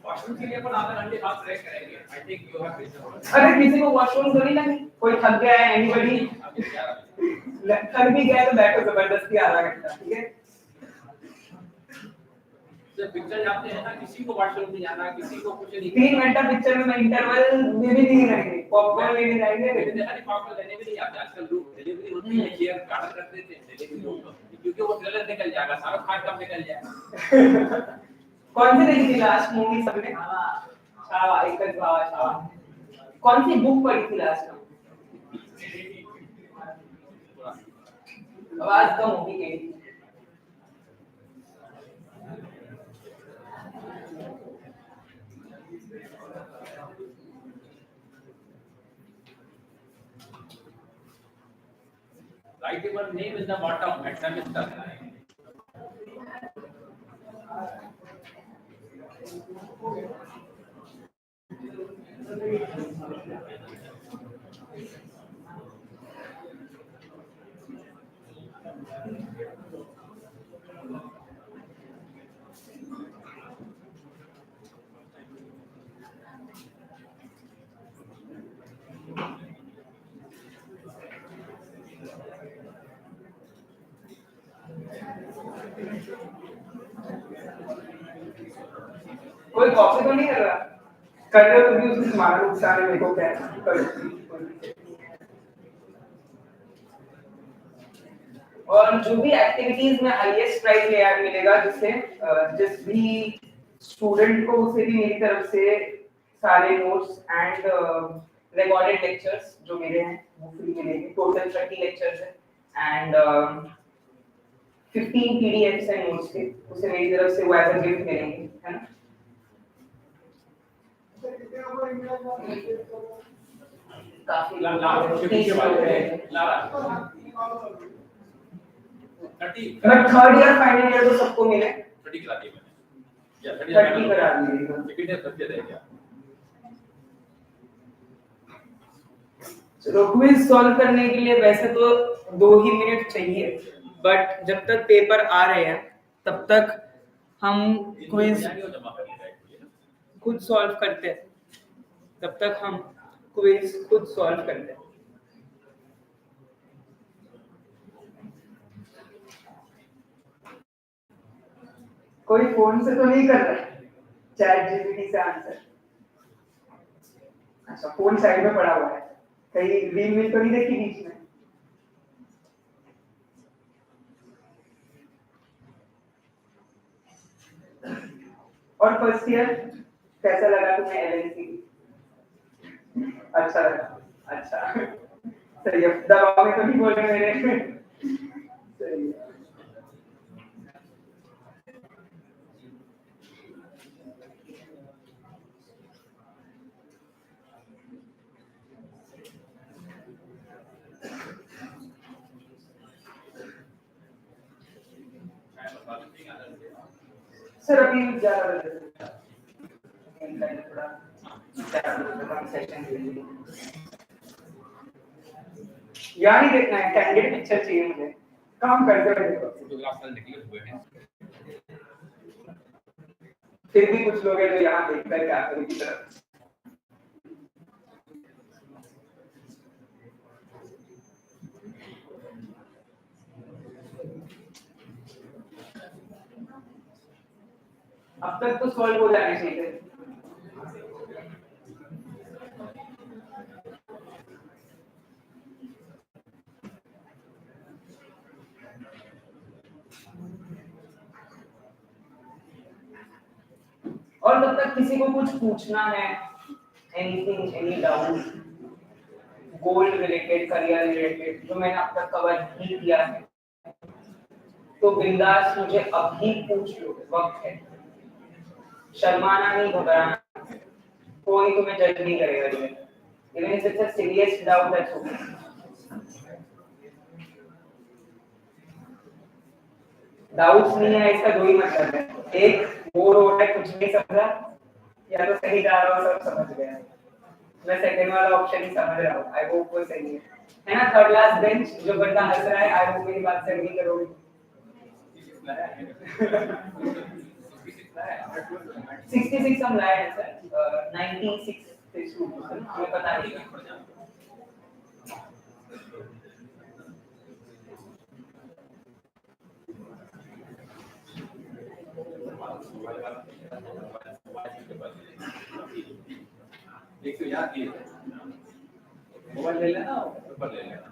वॉशरूम के लिए अपन आधा घंटे बाद ब्रेक करेंगे। I think you have reason. अरे किसी को वॉशरूम तो नहीं लगी, कोई थक गया है, एनीबॉडी थक भी गया तो बैठो जबरदस्ती आधा घंटा, ठीक है। जब पिक्चर जाते हैं ना, किसी को वॉशरूम नहीं जाना, किसी को कुछ नहीं। 3 घंटा पिक्चर में इंटरवल में भी नहीं रहेंगे, पॉपकॉर्न लेने जाएंगे। नहीं पॉपकॉर्न लेने भी नहीं आते आजकल, लोग डिलीवरी होती है, शेयर ऑर्डर कर देते हैं डिलीवरी लोग, क्योंकि वो ट्रेलर निकल जाएगा, सारा खाट कब निकल जाएगा। कौन सी देखी थी लास्ट मूवी सबने? शावा, एक शावा। कौन सी बुक पढ़ी थी लास्ट में? आवाज कम होगी के Write your name in the bottom at semester. कोई कॉपी तो नहीं कर रहा? कर रहे हो तो भी उसमें तुम्हारा नुकसान है, मेरे को क्या है। और जो भी एक्टिविटीज में हाईएस्ट प्राइज मिलेगा, जिससे जिस भी स्टूडेंट को, उसे भी मेरी तरफ से सारे नोट्स एंड रिकॉर्डेड लेक्चर्स जो मेरे हैं वो फ्री मिलेंगे। टोटल 30 लेक्चर्स हैं एंड 15 पीडीएफ्स हैं नोट्स के, उसे मेरी तरफ से वो एज अ गिफ्ट मिलेंगे, है ना। काफी but third year final year तो सबको मिले। 30 करा दिए मैंने, या 30 करा दिए। सेकंड ईयर सबसे रह गया। चलो क्विज सॉल्व करने के लिए वैसे तो 2 ही मिनट चाहिए, बट जब तक पेपर आ रहे हैं तब तक हम क्विज खुद सॉल्व करते हैं, तब तक हम क्विज खुद सॉल्व करते हैं। कोई फोन से तो नहीं कर रहा, चैट जीपीटी से आंसर। अच्छा, फोन साइड में पड़ा हुआ है, कहीं रील में तो नहीं देखी बीच में? और फर्स्ट ईयर कैसा लगा तुम्हें एलएनसी? अच्छा लगा, अच्छा सही है। दबाव में तो नहीं बोल रहे मेरे, सही है। सर अभी ज्यादा यहाँ नहीं देखना है, कैंडिडेट पिक्चर चाहिए मुझे, काम करते हुए देखो। फोटोग्राफ कल निकले हुए हैं, फिर भी कुछ लोग हैं जो यहाँ देखकर क्या करें की तरफ। अब तक तो सॉल्व हो जाने चाहिए। और तब तक किसी को कुछ पूछना है, एनीथिंग, एनी डाउट, गोल रिलेटेड, करियर रिलेटेड, जो मैंने अब तक कवर नहीं किया है, तो बिंदास मुझे अभी पूछ लो, वक्त है, शर्माना नहीं, घबराना, कोई तुम्हें जज नहीं करेगा। Even if it's a serious doubt that's okay. Doubts नहीं है इसका दो ही मतलब है, एक बोर हो रहा है कुछ नहीं समझा, या तो सही जा रहा हो सब समझ गया। मैं सेकंड वाला ऑप्शन ही समझ रहा हूँ, आई होप वो सही है ना। थर्ड लास्ट बेंच जो बंदा हंस रहा है, आई होप मेरी बात से एग्री करोगे। 66 हम लाए हैं सर, 96 से शुरू, हमें पता नहीं। एक तो याद कीजिए, मोबाइल ले लेना और पेपर ले लेना।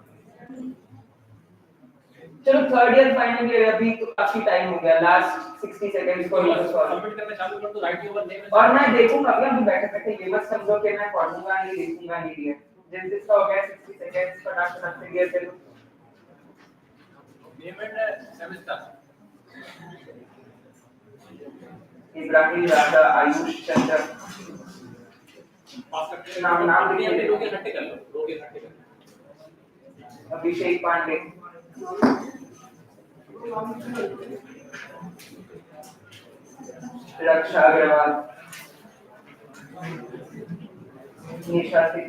चलो थर्ड ईयर फाइनल ईयर, अभी तो काफी टाइम हो गया, लास्ट 60 सेकंड्स को ही सबमिट करना चालू कर दो, राइट ओवर नहीं। और मैं देखूंगा अभी, अभी बैठे बैठे ये मत समझो कि मैं पढ़ूंगा नहीं, देखूंगा नहीं है। जिसका हो गया 60 सेकंड्स फटाफट से क्लियर कर लो। पेमेंट सेमेस्टर इब्राहिम राजा, आयुष चंद्र, पास करते नाम भी अपने लोग इकट्ठे कर लो, लोग इकट्ठे कर लो। अभिषेक पांडे, रक्षा अग्रवाल, निशा सिंह,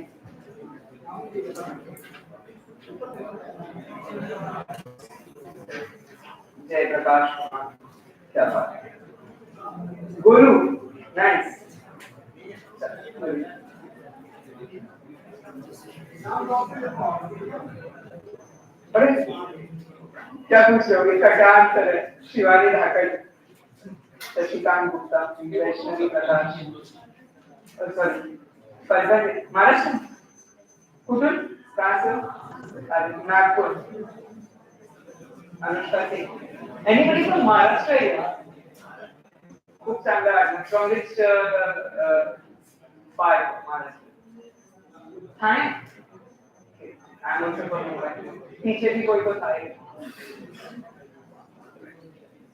जय प्रकाश कुमार, क्या बात है, गुरु, नाइस। अरे क्या पूछ रहे हो, इसका क्या आंसर है? शिवानी धाकड़, शशिकांत गुप्ता, वैष्णवी प्रकाश, सॉरी फैजल, महाराष्ट्र, कुठून, कहाँ से? Nagpur, Anushka Singh, anybody from Maharashtra? खूप चांगलं वाटलं, strongest 5 Maharashtra, Thane, I am also from Mumbai, पीछे भी कोई तो था।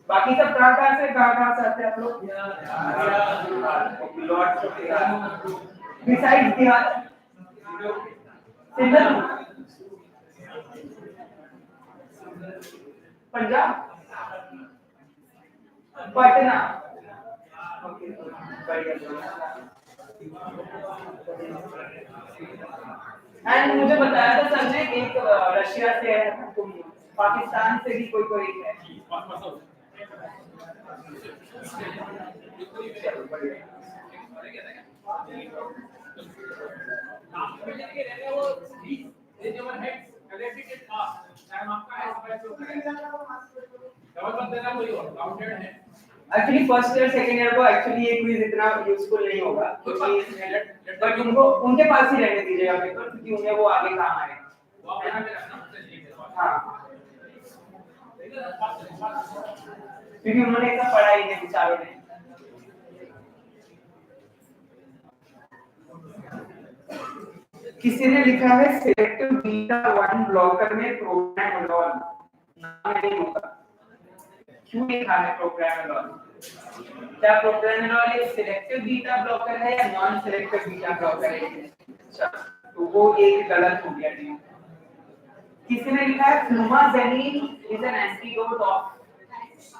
बाकी सब कहाँ से आते हैं आप लोग? Lords of Bihar, besides Bihar, Sindhu, Punjab, Patna, okay बढ़िया। एंड मुझे बताया था सर ने एक रशिया से है, तुम पाकिस्तान से भी कोई है। Actually first year second year को एक्चुअली ये क्विज इतना यूजफुल नहीं होगा, क्योंकि बट उनको उनके पास ही रहने दीजिएगा पेपर, क्योंकि उन्हें वो आगे काम आएगा। हाँ, क्योंकि उन्होंने ऐसा पढ़ा ही नहीं बेचारों ने। किसी ने लिखा है सिलेक्टिव बीटा 1 ब्लॉकर में प्रोग्रामेलॉल नाम नहीं होगा, क्यों लिखा है प्रोग्रामेलॉल? क्या प्रोग्रामेलॉल एक सिलेक्टिव बीटा ब्लॉकर है या नॉन सिलेक्टिव बीटा ब्लॉकर है? तो वो एक गलत हो गया। किसी ने लिखा है फ्लूमाजेनिन इज एन एंटीडोट ऑफ,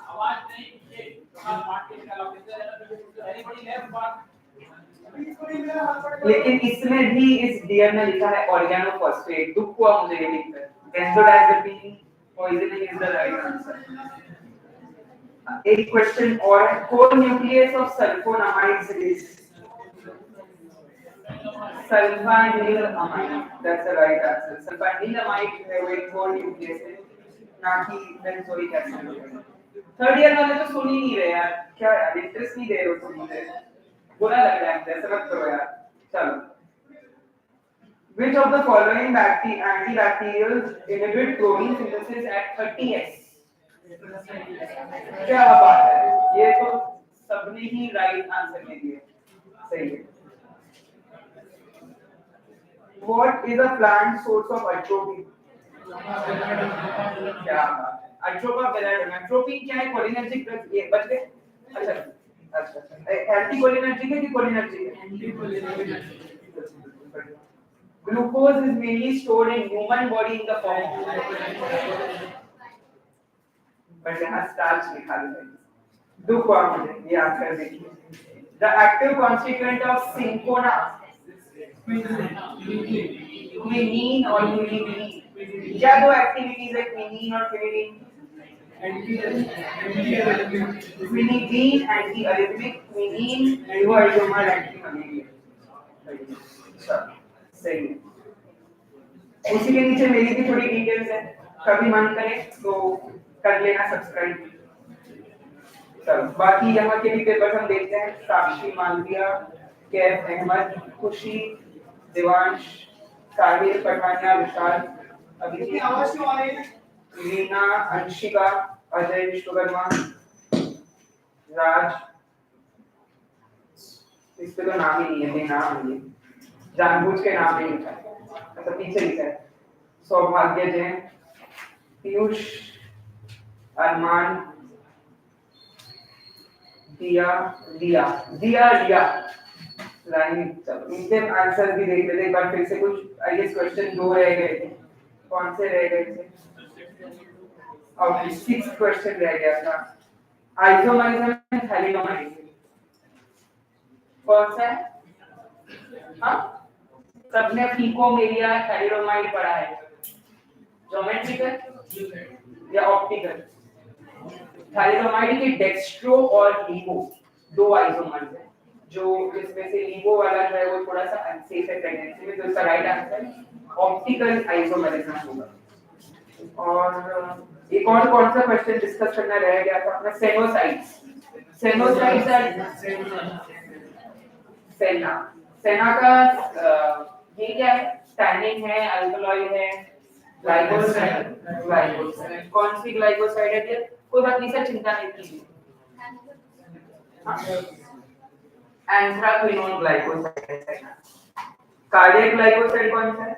आवाज नहीं, ये पार्ट के लॉकेशन है, वेरी बड़ी लेफ्ट पार्ट, लेकिन इसमें भी इस डियर में लिखा है ऑर्गेनोफॉस्फेट, दुख हुआ मुझे ये लिखकर। Benzodiazepine poisoning is the right answer. एक क्वेश्चन और, core nucleus of sulphonamides is sulphanilamide, that's the right answer. Sulphanilamide है वो एक कोर न्यूक्लियस है, ना कि बेंजोइक एसिड। थर्ड ईयर वाले तो सुन ही नहीं रहे यार, क्या यार इंटरेस्ट नहीं दे रहे हो सुनने, बुरा लग रहा है, ऐसा मत करो यार। चलो, which of the following antibacterials inhibit protein synthesis at 30s? क्या बात है, ये तो सबने ही राइट आंसर दे दिए, सही है। What is a plant source of atropine? क्या बात है, अट्रोपावेलेड एट्रोपिन क्या है? Cholinergic drug. ये बच गए। अच्छा एंटी कोलिनर्जिक है कि कोलिनर्जिक है? Anti cholinergic. Glucose is mainly stored in human body in the form of, but यहाँ स्टार्च लिखा है। दुख हुआ मुझे, ये आप कर देखिए। The active constituent of cinchona, quinine और क्विनिडीन। क्या दो एक्टिविटीज है क्विनीन और quinidine? Quinidine anti arrhythmic, quinine न्यूरोआइसोमर एंटी मलेरिया। सही है। उसी के नीचे मेरी भी थोड़ी डिटेल्स है, कभी मन करे तो कर लेना सब्सक्राइब। चलो बाकी यहाँ के भी पेपर हम देखते हैं। साक्षी मालविया, कैफ अहमद, खुशी, देवांश, साहिल पठानिया, विशाल, अभी आवाज क्यों आ रही है? रीना, अंशिका, अजय विश्वकर्मा, राज, इस पे तो नाम ही नहीं है, बेनाम है ये, जानबूझ के नाम नहीं लिखा है। अच्छा पीछे लिखा है सौभाग्य जैन, पीयूष, अरमान, दिया दिया दिया दिया लाइन। चलो इनके आंसर भी देख लेते एक बार फिर से। कुछ आई गेस क्वेश्चन दो रह गए थे, कौन से रह गए थे? और 6 क्वेश्चन रह गया था। आइसोमरिज्म एंड थैलिडोमाइड कौन सा है? हाँ सबने फीकोमेरिया थैलिडोमाइड पढ़ा है। ज्योमेट्रिकल या ऑप्टिकल? थैलिडोमाइड के डेक्स्ट्रो और लीवो दो आइसोमर्स हैं, जो जिसमें से लीवो वाला जो है वो थोड़ा सा अनसेफ है प्रेगनेंसी में, तो इसका राइट आंसर ऑप्टिकल आइसोमरिज्म होगा। और एक और कौन सा क्वेश्चन डिस्कस करना रह गया था अपना? सेनोसाइट्स। सेनोसाइट्स सेना का ये क्या है? टैनिन है, अल्कलॉइड है, ग्लाइकोसाइड। कौन सी ग्लाइकोसाइड है? कोई बात नहीं सर, चिंता नहीं कीजिए। एंथ्राक्विनोन ग्लाइकोसाइड है। कार्डियक ग्लाइकोसाइड कौन सा है?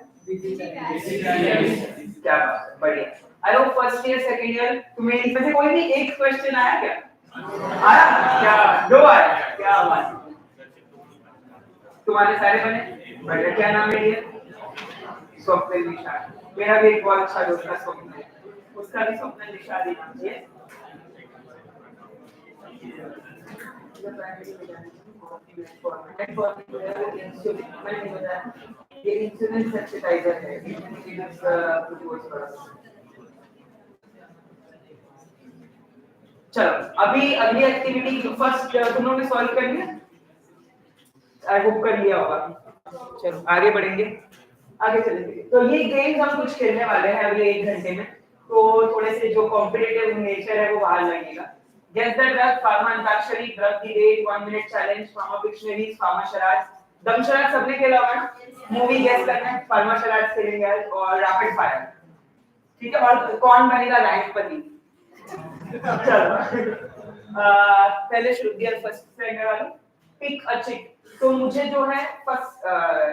क्या बात है, बढ़िया। I hope first year second year तुम्हें इसमें से कोई भी एक क्वेश्चन आया क्या? आया क्या? 2 आया, क्या बात। तुम्हारे सारे बने बढ़िया। क्या नाम है ये? स्वप्निल निशाद। मेरा भी एक बहुत अच्छा दोस्त है स्वप्निल, उसका भी स्वप्निल निशाद ही नाम है। ये इंसुलिन सेंसिटाइजर है। चलो अभी अगली एक्टिविटी फर्स्ट तुम लोगों ने सॉल्व कर लिया? आई होप कर लिया होगा। चलो आगे बढ़ेंगे, आगे चलेंगे। तो ये गेम्स हम कुछ खेलने वाले हैं अगले 1 घंटे में, तो थोड़े से जो कॉम्पिटिटिव नेचर है वो बाहर लगेगा। Guess the drug, pharma antakshari, drug the date, 1 minute challenge, pharma dictionary, pharma charades. Dumb charades सबने खेला होगा ना? मूवी गेस करना है, फार्मा शराज खेलेंगे और रैपिड फायर। ठीक है, और कौन बनेगा लाइनपति? चलो पहले शुरू किया फर्स्ट सेकंड वाला। Pick a chick. तो मुझे जो है first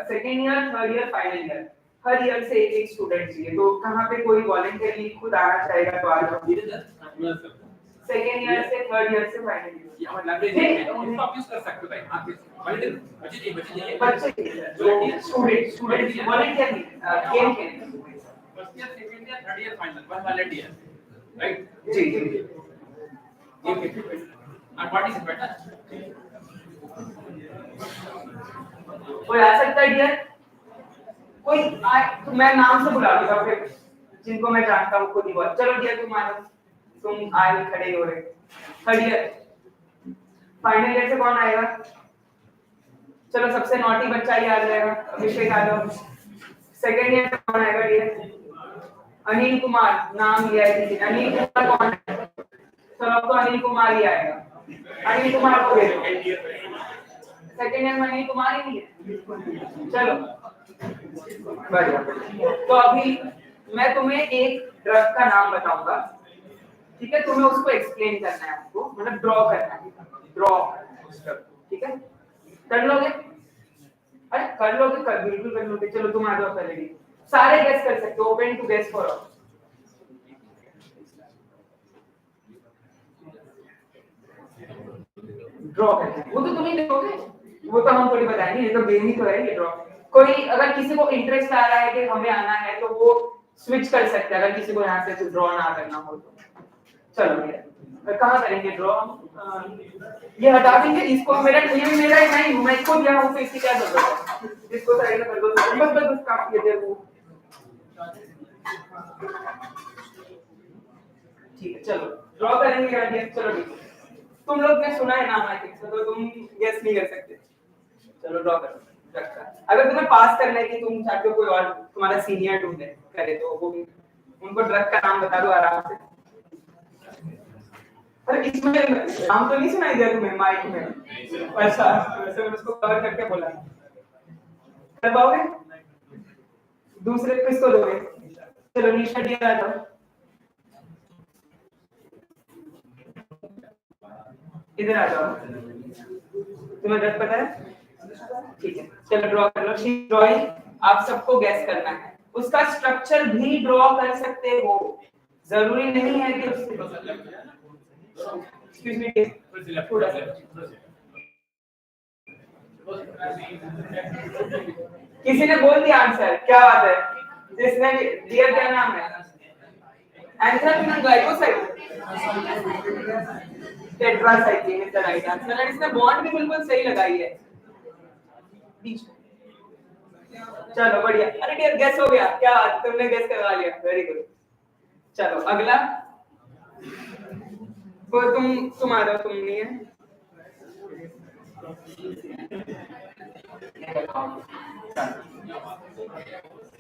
second year, third year, final year, हर ईयर से एक स्टूडेंट चाहिए। तो कहां पे कोई वॉलंटियरली खुद आना चाहेगा तो आ जाओ। सेकंड ईयर से थर्ड ईयर से फाइनल ईयर आप यूज कर सकते हो भाई। आप बच्चे स्टूडेंट वॉलंटियर गेम खेलने। First year, second year, third year, final, one volunteer, right? जी ये पार्टिसिपेट है। कोई आ सकता है डियर? कोई तो मैं नाम से बुला दूंगा फिर जिनको मैं जानता हूँ खुद ही बोल। चलो डियर तुम आ जाओ, तुम आए खड़े हो रहे। थर्ड ईयर फाइनल ईयर से कौन आएगा? चलो सबसे नॉटी बच्चा ही आ जाएगा, अभिषेक आ जाओ। सेकंड ईयर कौन आएगा डियर? अनिल कुमार, नाम लिया है किसी ने। अनिल कुमार कौन है? चलो अब तो अनिल कुमार ही आएगा। अनिल कुमार को दे दो। सेकंड ईयर में अनिल कुमार ही नहीं है। चलो बढ़िया। तो अभी मैं तुम्हें एक ड्रग का नाम बताऊंगा, ठीक है? तुम्हें उसको एक्सप्लेन करना है, आपको मतलब ड्रॉ करना है। ड्रॉ, ठीक है? कर लोगे? अरे कर लोगे, बिल्कुल कर लोगे। चलो तुम आ जाओ पहले भी। सारे गेस कर सकते हो, open to guess for all. Draw करना है, वो तो तुम ही देखोगे, वो तो हम थोड़ी बताएंगे, ये तो गेम ही तो है ये ड्रॉ। कोई अगर किसी को इंटरेस्ट आ रहा है कि हमें आना है तो वो स्विच कर सकते हैं, अगर किसी को यहाँ से ड्रॉ ना करना हो तो। चलो भैया कहाँ करेंगे ड्रॉ? ये हटा देंगे इसको, मेरा ये मेरा नहीं, मैं इसको दिया हूँ तो इसकी क्या जरूरत है, इसको साइड में कर दो, बस काट कीजिए वो। ठीक है चलो ड्रॉ करेंगे आइडिया। चलो ठीक है, तुम लोग ने सुना है नाम आई थिंक, तो तुम गेस नहीं कर सकते। चलो ड्रॉ करो रखा। अगर तुम्हें पास करना है कि तुम चाहते हो कोई और तुम्हारा सीनियर ढूंढे करे तो वो भी, उनको ड्रग का नाम बता दो आराम से। अरे इसमें नाम तो नहीं सुनाई दिया तुम्हें माइक में? अच्छा वैसे मैंने उसको कवर करके बोला। कर पाओगे? दूसरे किसको दोगे? चलो निशा डी आ जाओ, इधर आ जाओ। तुम्हें ड्रग पता है? ठीक है चलो ड्रॉ कर लो। शी ड्राइंग आप सबको गैस करना है, उसका स्ट्रक्चर भी ड्रॉ कर सकते हो, जरूरी नहीं है कि एक्सक्यूज मी थोड़ा सा किसी ने बोल दिया आंसर, क्या बात है, जिसने दिया क्या नाम है? Anthracene glycoside, tetracycline is the right answer. And इसने बॉन्ड भी बिल्कुल सही लगाई है बीच में। चलो बढ़िया, अरे डियर गेस हो गया, क्या तुमने गेस करवा लिया, वेरी गुड। चलो अगला वो तुम आ जाओ, तुम नहीं है।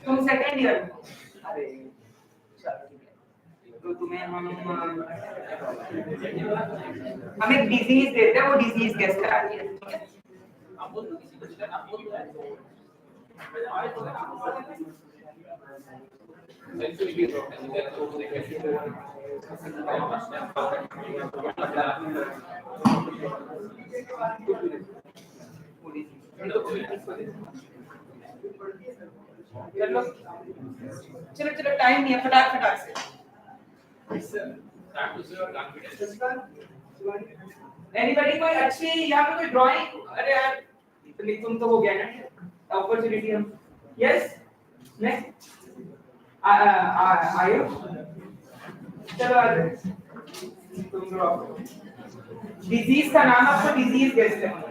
तुम सेकंड ईयर में, अरे चलो ठीक है, तो तुम्हें हम एक डिजीज देते हैं, वो डिजीज गेस करा दिया, ठीक है? चलो चलो टाइम नहीं है, फटाक से। एनीबॉडी कोई अच्छी यहाँ पे कोई ड्राइंग? अरे यार तुम तो हो गया ना अपॉर्चुनिटी हम। यस नेक्स्ट आयो, चलो आ जाओ। तुम ड्रॉ डिजीज का नाम, आपको डिजीज गेस करना है।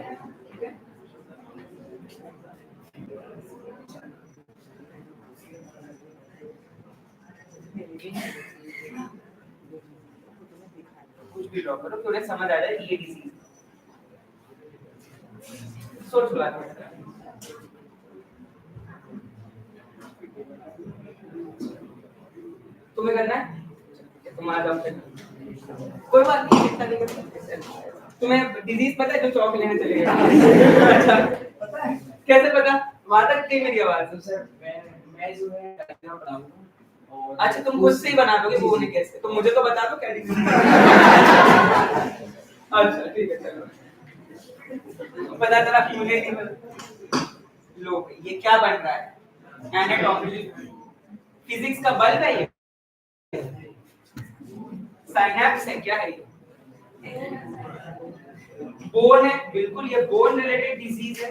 कुछ भी ड्रॉ करो, थोड़े समझ आ जाए ये डिजीज। सोच लो तुम्हें करना है, तुम आ जाओ। कोई बात नहीं, इतना नहीं कर सकते। तुम्हें डिजीज पता है जो चौक लेने चले गए? अच्छा पता है, कैसे पता? वहां तक थी मेरी आवाज। सर मैं जो है और अच्छा तुम खुद से ही बना दोगे, वो नहीं कैसे? तो मुझे तो बता दो क्या डिजीज। अच्छा ठीक है चलो, पता चला मुझे नहीं पता। लो ये क्या बन रहा है? एनाटॉमी, फिजिक्स का बल्ब है ये, साइनैप्स है, क्या है ये? बोन है, बिल्कुल ये बोन रिलेटेड डिजीज है।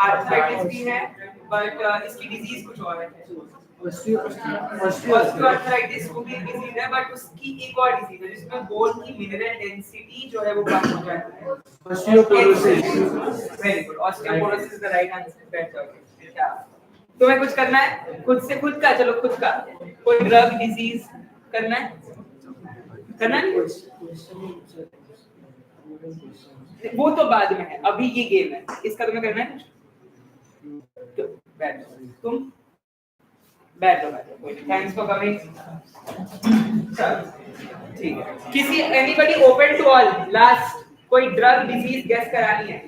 आर्थराइटिस भी है बट इसकी डिजीज कुछ और है। ऑस्टियोआर्थराइटिस वो भी डिजीज है बट उसकी एक और डिजीज है जिसमें बोन की मिनरल डेंसिटी जो है वो कम हो जाती है। Osteoporosis, very good, osteoporosis is the right answer. तुम्हें कुछ करना है खुद से, खुद का, चलो खुद का कोई ड्रग डिजीज करना है? करना नहीं, वो तो बाद में है, अभी ये गेम है, इसका तुम्हें करना है तो बैठ तुम बैठ जाओ। Thanks for coming. ठीक है, किसी anybody open to all, last कोई ड्रग डिजीज गेस करानी है?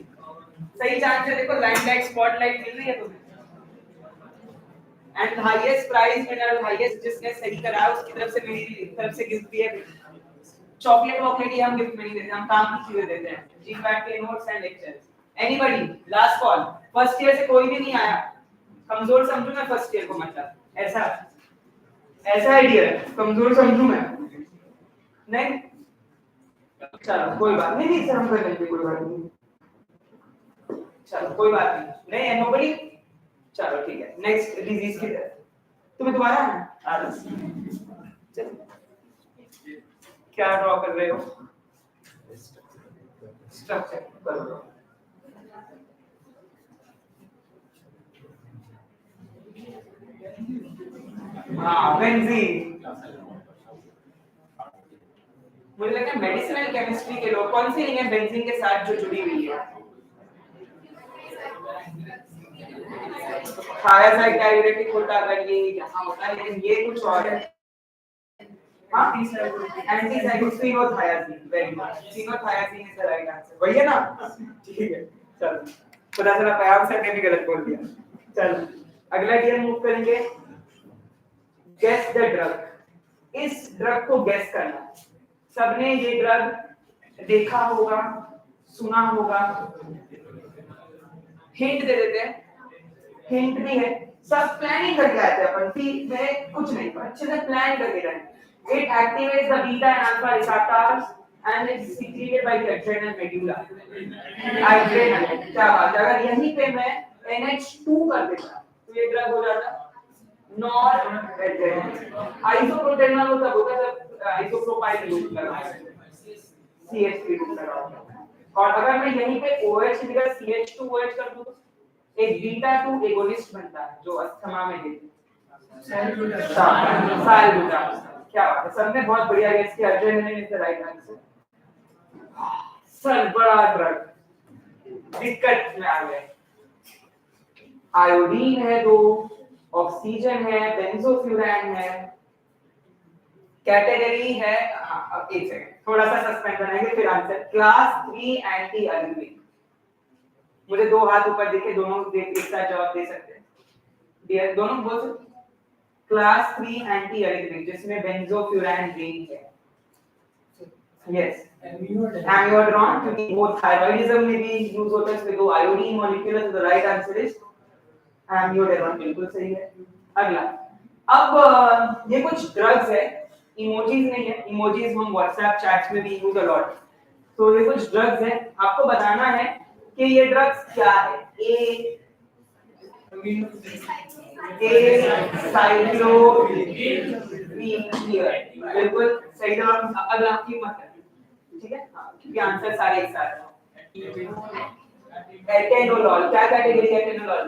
सही चांस है, देखो लाइमलाइट स्पॉटलाइट मिल रही है तुम्हें। And highest prize winner, highest जिसने सही कराया उसकी तरफ से, मेरी तरफ से गिफ्ट भी है। चॉकलेट वॉकलेट ये हम गिफ्ट में नहीं देते, हम काम की चीजें देते हैं, जीपैट के notes and lectures. Anybody last call, first year से कोई भी नहीं आया, कमजोर समझू मैं फर्स्ट ईयर को, मतलब ऐसा आइडिया है, कमजोर समझू मैं नहीं? चलो कोई बात नहीं, नहीं सर हम कर लेंगे, कोई बात नहीं, चलो कोई बात नहीं, नहीं है नोबडी, चलो ठीक है। नेक्स्ट डिजीज की तरफ तुम्हें दोबारा आना, चलो क्या ड्रॉ कर रहे हो? स्ट्रक्चर करो। हाँ बेंजीन, मुझे लगता है मेडिसिनल केमिस्ट्री के लोग, कौन सी रिंग है बेंजीन के साथ जो जुड़ी हुई है? थायाजाइड डाययूरेटिक होता अगर ये यहाँ होता है, लेकिन ये कुछ और है। हाँ एंटीसाइक्लोथायाजीन, वेरी गुड, सिनोथायाजीन इज द राइट आंसर, वही है ना? ठीक है चलो, पता चला पयाब सर ने भी गलत बोल दिया। चलो अगला डीएल मूव करेंगे, गेस द ड्रग, इस ड्रग को गेस करना। सबने ये ड्रग देखा होगा, सुना होगा, हिंट दे देते हैं, हिंट भी है, सब प्लानिंग करके आए थे अपन कि मैं कुछ नहीं पर अच्छे से प्लान करके रहे। It activates the beta and alpha receptors and is secreted by the adrenal medulla. Adrenal, क्या बात है, अगर यहीं पे मैं NH2 कर देता तो ये ड्रग हो जाता नॉर आइसोप्रोटेनॉल होता होगा, जब आइसोप्रोपाइल यूज कर रहा है, CH3 यूज कर रहा हूं, और अगर मैं यहीं पे OH की जगह CH2OH कर दूं तो एक बीटा 2 एगोनिस्ट बनता है जो अस्थमा में देते हैं, साल्बुटामॉल। क्या बात है, सबने बहुत बढ़िया गेस किया, adrenaline is the right answer. Sir बड़ा ड्रग दिक्कत में आ गए, आयोडीन है, दो ऑक्सीजन है, बेंजोफ्यूरैन है, कैटेगरी है, हाँ एक सेकंड थोड़ा सा सस्पेंस बनाएंगे फिर आंसर, क्लास 3 एंटी अल्विक। मुझे दो हाथ ऊपर दिखे, दोनों एक साथ जवाब दे सकते हैं, डियर दोनों बोल सकते। क्लास 3 एंटी अल्विक जिसमें बेंजोफ्यूरैन रिंग है, यस एमियोड्रॉन, क्योंकि वो थायराइडिज्म में भी यूज होता है, इसमें दो आयोडीन मॉलिक्यूल है, तो द राइट आंसर इज एमियोड्रॉन, बिल्कुल सही है। अगला, अब ये कुछ ड्रग्स है, इमोजीज नहीं है, इमोजीज हम व्हाट्सएप चैट्स में भी यूज अ, तो ये कुछ ड्रग्स है, आपको बताना है कि ये ड्रग्स क्या है। ए बिल्कुल सही जवाब, अगला आपकी मत है, ठीक है, क्योंकि आंसर सारे एक साथ हैं। एटेनोलॉल, क्या कैटेगरी है atenolol?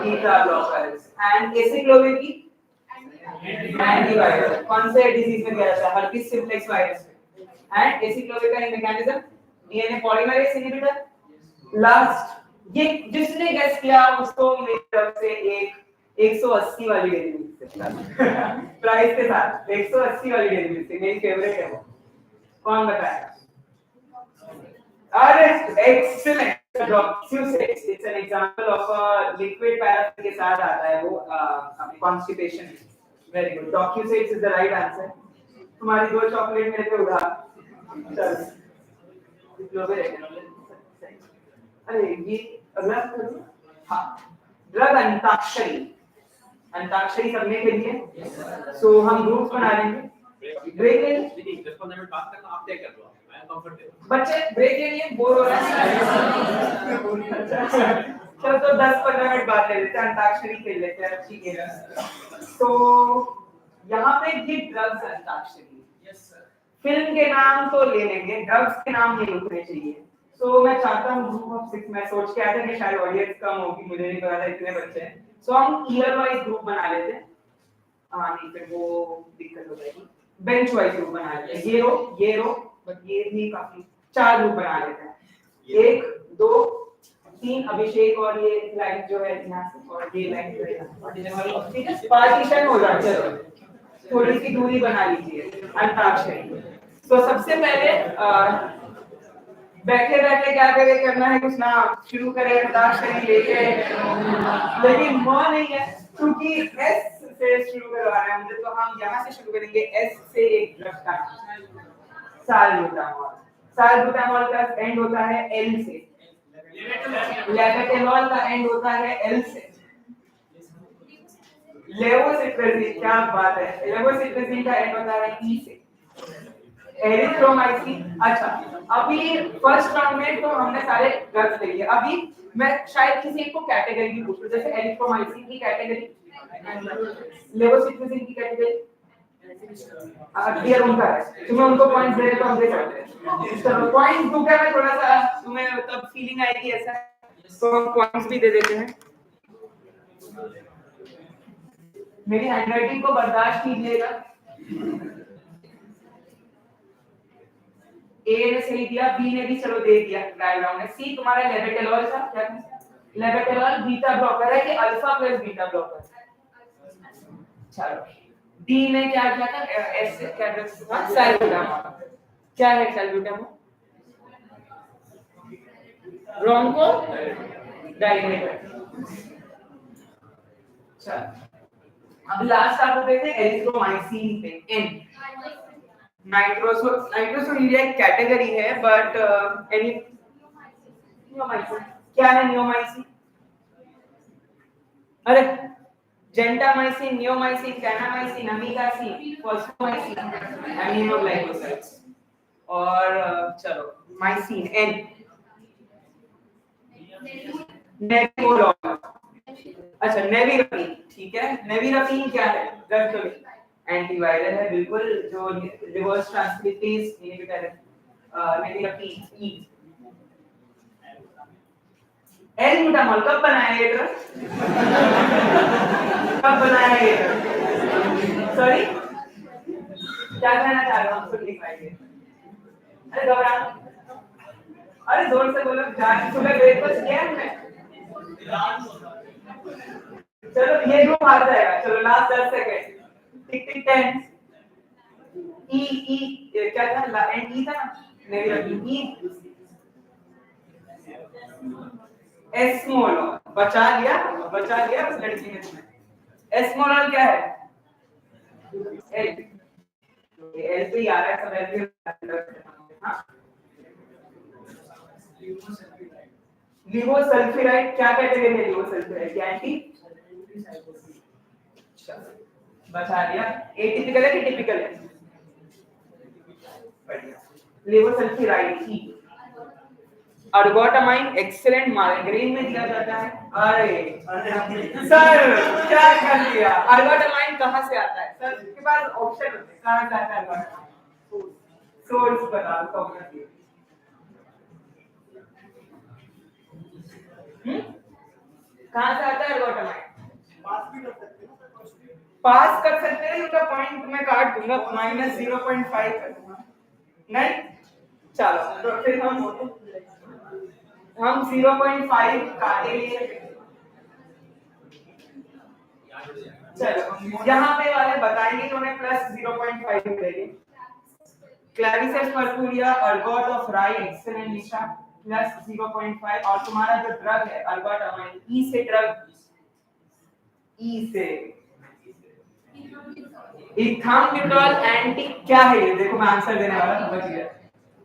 Beta blockers. And aciclovir की एंटीवायरस, कौन से डिजीज में दिया जाता है? हर्पिस सिम्प्लेक्स वायरस में। एंड एसिक्लोविर का mechanism DNA polymerase inhibitor. Last, ये जिसने गेस किया उसको मेरी तरफ से एक 180 वाली डेली मिल्क प्राइस के साथ 180 वाली डेली मिल्क, मेरी फेवरेट है वो, कौन बताएगा? अरे excellent, docusates, it's an example of a liquid paraffin के साथ आता है वो अपनी constipation. Very good, docusates is the right answer. तुम्हारी दो चॉकलेट मेरे पे उड़ा, चल अरे ये अगला हाँ, ड्रग अंताक्षरी, अंताक्षरी सबने के लिए, सो हम ग्रुप्स बना लेंगे, ब्रेक ले, 10-15 मिनट बात करना, आप तय कर लो, मैं कंफर्टेबल। बच्चे ब्रेक ले लिए, बोर हो रहा है, चलो तो 10-15 मिनट बात ले लेते हैं, अंताक्षरी खेल लेते हैं, ठीक है। तो यहाँ पे ये drugs antakshari, yes sir, film के नाम तो ले लेंगे, ड्रग्स के नाम नहीं लिखने चाहिए। सो मैं चाहता हूँ ग्रुप ऑफ 6, मैं सोच के आया था कि शायद ऑडियंस कम होगी, मुझे नहीं पता था इतने बच्चे हैं, सो हम ईयर वाइज ग्रुप बना लेते हैं। हाँ नहीं फिर वो दिक्कत हो जाएगी, बेंच वाइज ग्रुप बना लेते हैं, ये रो बट ये भी काफी, 4 ग्रुप बना लेते हैं, 1 2 3 अभिषेक और ये लाइन जो है यहाँ से, और ये लाइन जो है, ठीक है, पार्टीशन हो जाता है, थोड़ी सी दूरी बना लीजिए अंताक्षरी। तो सबसे पहले बैठे बैठे क्या करे, करना है कुछ ना, शुरू करें अंताक्षरी लेके, लेकिन वो नहीं है क्योंकि एस से शुरू करवाना है मुझे, तो हम यहाँ से शुरू करेंगे, एस से एक ड्रग का साल्बुटामॉल। साल्बुटामॉल का एंड होता है एल से, लेवेटिनॉल का एंड होता है एल से, लेवोसिट्राजिन, क्या बात है, लेवोसिट्राजिन का एंड होता है ई से, एरिथ्रोमाइसिन। अच्छा, अभी फर्स्ट राउंड में तो हमने सारे ड्रग्स ले लिए, अभी मैं शायद किसी एक को कैटेगरी भी पूछूं, जैसे एरिथ्रोमाइसिन की कैटेगरी, लेवोसिट्राजिन की कैटेगरी, क्लियर उनका है, तुम्हें उनको पॉइंट्स दे तो हम दे सकते हैं। चलो पॉइंट्स दो क्या, मैं थोड़ा सा तुम्हें तब फीलिंग आएगी ऐसा, तो हम पॉइंट्स भी दे देते हैं। मेरी हैंडराइटिंग को बर्दाश्त कीजिएगा। ए ने सही दिया, बी ने भी चलो दे दिया ट्रायल राउंड में। सी तुम्हारा लेबेटेलॉल था, क्या था? लेबेटेलॉल बीटा ब्लॉकर है कि अल्फा प्लस बीटा ब्लॉकर? चलो डी ने क्या किया था? एस क्या ड्रग्स था? सैल्ब्यूटामॉल। क्या है सैल्ब्यूटामॉल? Bronco dilator. चलो अब लास्ट आप देखते हैं एरिथ्रोमाइसिन पे। एन नाइट्रोसोयूरिया एक कैटेगरी है, बट नियोमाइसिन क्या है? नियोमाइसिन, अरे gentamicin, neomycin, kanamycin, amikacin, fosfomycin, aminoglycosides. और चलो माइसिन एन, नेविरोल। अच्छा नेविरपीन, ठीक है। नेविरपीन क्या है? ड्रग एंटीवायरल है, बिल्कुल, जो रिवर्स ट्रांसक्रिप्टेज इनहिबिटर है। नेविरपीन ई। एल-ब्यूटामॉल कब बनाया ये ड्रग? कब बनाया ये ड्रग? सॉरी क्या कहना चाह रहा हूँ? सुन लिखाइए। अरे घबरा, अरे जोर से बोलो। सुबह ब्रेकफास्ट किया हमने? चलो ये रूम आ जाएगा। चलो लास्ट 10 सेकंड। टिक टिक 10। ई क्या था? एंड ई था ना? नेविरपीन ई। एस्मोलॉल बचा लिया उस लड़की ने तुम्हें। एस्मोलॉल क्या है? एल, एल पे आ रहा है सब, एल पे। हाँ, लिवोसल्फिराइड क्या कैटेगरी है? लिवोसल्फिराइड क्या एंटी? बचा लिया। एटिपिकल है कि टिपिकल है? बढ़िया। लिवोसल्फिराइड ई। अर्गोटामाइन एक्सीलेंट माइग्रेन में दिया जाता है। अरे सर क्या कर दिया? अर्गोटामाइन कहाँ से आता है सर? के पास ऑप्शन होते हैं, कहाँ से आता है अर्गोटामाइन? सोर्स बता दो। कहाँ से आता है अर्गोटामाइन? पास कर सकते हैं, उनका पॉइंट मैं काट दूंगा, -0.5 कर दूंगा। नहीं चलो तो फिर हम 0.5 काटेंगे। चलो यहाँ पे वाले बताएंगे तो उन्हें +0.5 मिलेगी। क्लैरिसेस पर्पुलिया, अर्गोट ऑफ राई, एक्सीलेंट निशा, +0.5। और तुम्हारा जो ड्रग है अर्गोटामाइन, ई से ड्रग, ई से इथाम्बुटोल एंटी क्या है ये? देखो मैं आंसर देने वाला, समझ गया।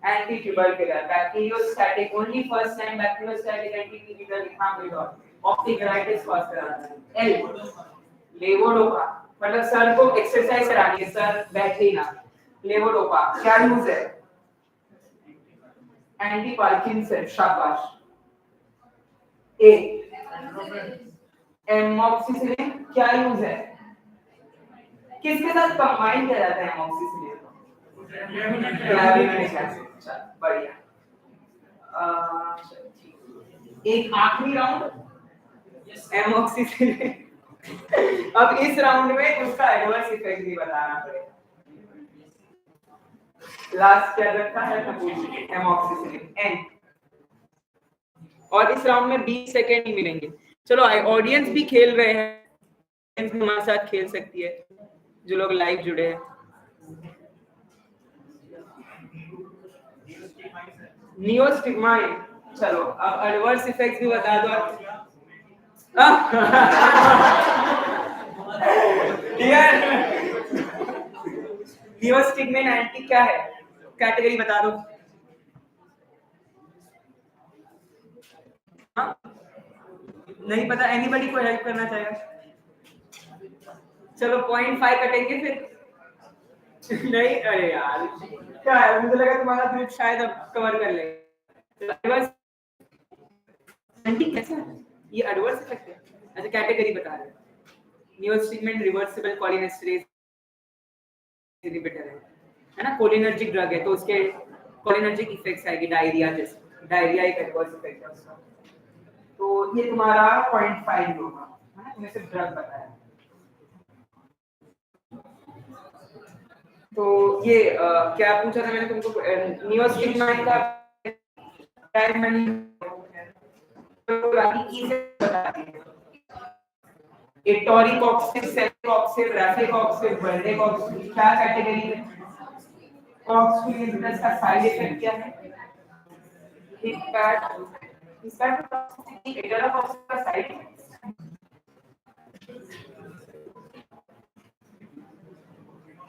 Anti tubercular, bacteriostatic, only first time bacteriostatic anti tubercular ethambutol. Optic cause कराता है। एल लेवोडोपा, मतलब सर को एक्सरसाइज करानी है, सर बैठे ना। लेवोडोपा क्या यूज है? एंटी पार्किंसन, शाबाश। ए एमोक्सिसिलिन क्या यूज है? किसके साथ कंबाइन किया जाता है एमोक्सिसिलिन को? बढ़िया। एक आखिरी राउंड एमोक्सिसिलिन। अब इस राउंड में उसका एडवर्स इफेक्ट भी बताना पड़ेगा। लास्ट क्या रखा है? एमोक्सिसिलिन एन। और इस राउंड में 20 सेकेंड ही मिलेंगे। चलो ऑडियंस भी खेल रहे हैं, हमारे साथ खेल सकती है जो लोग लाइव जुड़े हैं। नियोस्टिग्माइन, चलो अब एडवर्स इफेक्ट्स भी बता दो। नियोस्टिग्माइन एंटी क्या है? कैटेगरी बता दो। हाँ? नहीं पता? एनीबॉडी को हेल्प करना चाहेगा? चलो 0.5 कटेंगे फिर। नहीं, अरे यार क्या है, मुझे लगा तुम्हारा ग्रुप शायद अब कवर कर लेगा। एडवर्स कैसा है? ये एडवर्स इफेक्ट है। अच्छा, कैटेगरी बता रहे हैं। नियोस्टिगमेंट रिवर्सिबल कोलिनेस्टरेज इनहिबिटर है ना, कोलिनर्जिक ड्रग है, तो उसके कोलिनर्जिक इफेक्ट्स आएगी, डायरिया जैसे। डायरिया एक एडवर्स इफेक्ट है उसका। तो ये तुम्हारा 0.5 होगा, है ना, तुमने सिर्फ ड्रग बताया। तो ये क्या पूछा था मैंने तुमको, नियोस्टिगमेंट का टाइम मैंने तो बाकी चीजें बता दी हैं। एटोरिकॉक्सिब, सेफिकॉक्सिब, रैफिकॉक्सिब, वर्डेकॉक्सिब, क्या कैटेगरी है? कॉक्स इनहिबिटर्स का साइड इफेक्ट क्या है? हिस्पैट टॉक्सिसिटी, एटोरिकॉक्सिब का साइड इफेक्ट।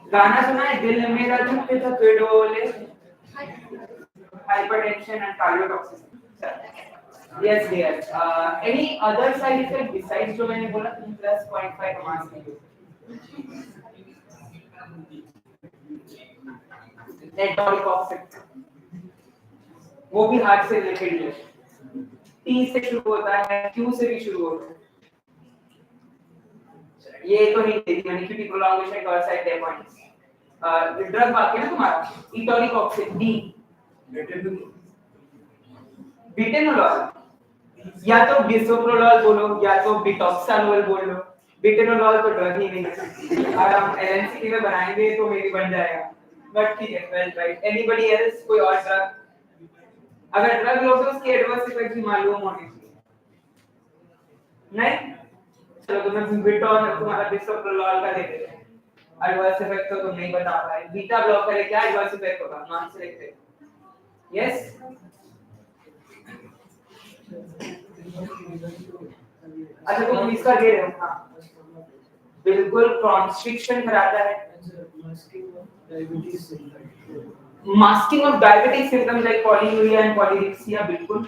गाना सुना है, दिल मेरा धुक धुक डोले, hypertension and cardiotoxicity. Yes, dear. Any other side effect besides जो मैंने बोला तुम plus 0.5 का मार्क्स नहीं दोगे। Etoricoxib, वो भी हार्ट से रिलेटेड है। T से शुरू होता है, Q से भी शुरू होता है। ये तो नहीं थी मैंने, क्योंकि प्रोलॉन्गेशन का साइड है पॉइंट्स। ड्रग बाकी है ना तुम्हारा, etoricoxib, D, बिटेनोलॉल, या तो बिसोप्रोलॉल बोलो या तो बिटॉक्सालोल बोल लो। बिटेनोलॉल तो ड्रग ही नहीं है। अगर हम एलएनसी में बनाएंगे तो मेरी बन जाएगा, बट ठीक है, वेल राइट। एनीबॉडी एल्स, कोई और ड्रग? अगर ड्रग लो तो उसकी एडवर्स इफेक्ट भी मालूम होनी चाहिए। नहीं, चलो तुम्हें बिटॉन तुम्हारा बिसोप्रोलॉल का दे देते हैं। एडवर्स इफेक्ट तो तुम नहीं बता पाए। बीटा ब्लॉकर है, क्या एडवर्स इफेक्ट होगा? Non selective. यस, अच्छा तुम इसका दे रहे हो? हाँ बिल्कुल, कॉन्स्ट्रिक्शन कराता है, masking of diabetic symptoms like polyuria and पॉलीरिक्सिया, बिल्कुल।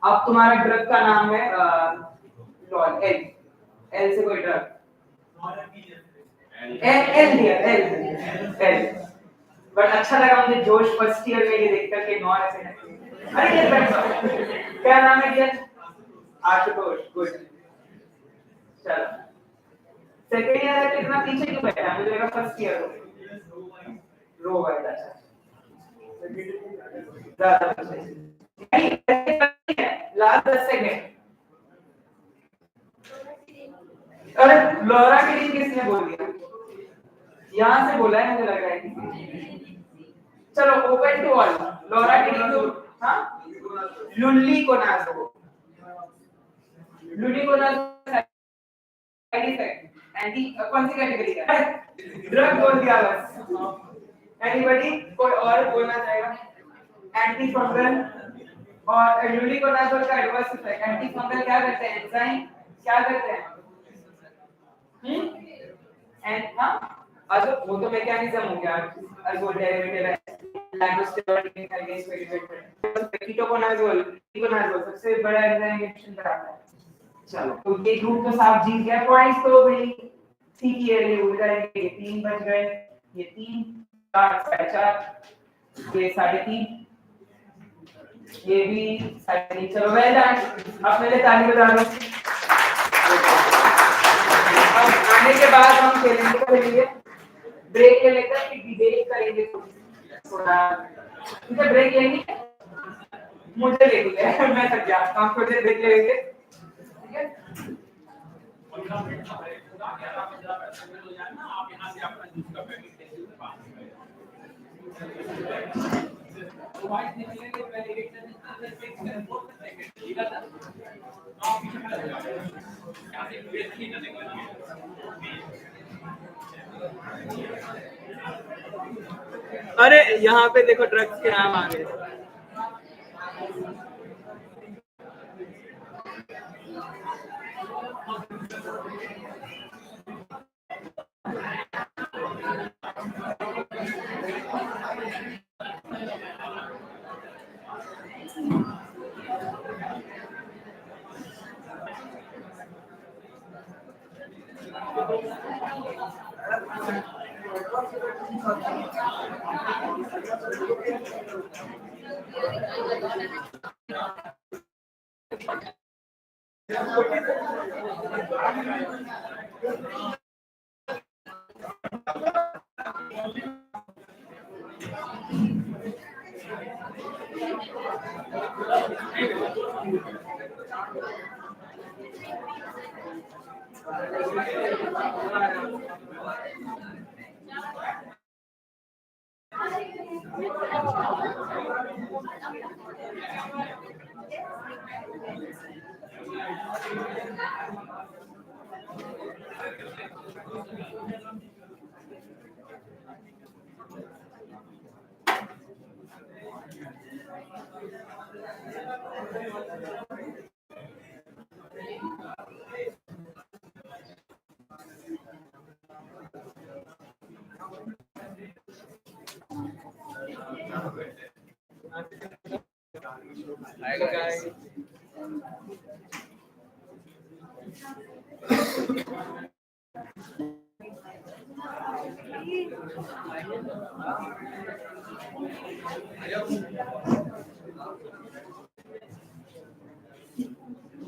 अब तुम्हारा ड्रग का नाम है लॉल, एल, एल से कोई ड्रग, एल एल दिया, एल एल। बट अच्छा लगा मुझे जोश फर्स्ट ईयर में ये देखकर के नॉन ऐसे नहीं। अरे ये बैठ, क्या नाम है ये? आशुतोष, गुड। चलो सेकंड ईयर है, कितना पीछे क्यों बैठा? मुझे लगा फर्स्ट ईयर हो। रो बैठा, अच्छा ज्यादा पीछे, लास्ट 10 सेकंड। अरे लोराटिडिन किसने बोल दिया? यहाँ से बोला है, मुझे लग रहा है। चलो ओपन टू ऑल, लोराटिडिन तो हाँ, लुल्लीकोनाजोल, लुल्लीकोनाजोल साइड इफेक्ट एंटी, कौन सी कैटेगरी है? ड्रग बोल दिया बस। एनीबॉडी, कोई और बोलना चाहेगा? एंटी फंगल और लुल्लीकोनाजोल का एडवर्स इफेक्ट। एंटी फंगल क्या करते हैं? एंजाइम क्या करते हैं? एंड हाँ, अच्छा वो तो मैकेनिज्म हो गया, अल्कोहल डेरिवेटिव है, लैग्रोस्टेरॉइड अगेंस्ट वेरिफाइड कीटोकोनाजोल, कीटोकोनाजोल सबसे बड़ा एंजाइम रिएक्शन कराता है। चलो तो ये ग्रुप तो साफ जीत गया, पॉइंट्स तो भाई ठीक ही है, ये उड़ जाएंगे, ये 3 बच गए, ये 3 4 4, ये 3.5, ये भी 3.5। चलो वेल डन, अब मेरे ताली बजा दो। आने के बाद हम खेलेंगे, ब्रेक ले लेकर फिर डिबेट करेंगे थोड़ा। ठीक है, ब्रेक लेंगे, मुझे लेंगे, मैं थक गया, हम थोड़ी देर ब्रेक लेंगे, ठीक है? अरे यहाँ पे देखो ड्रग्स के नाम आ गए।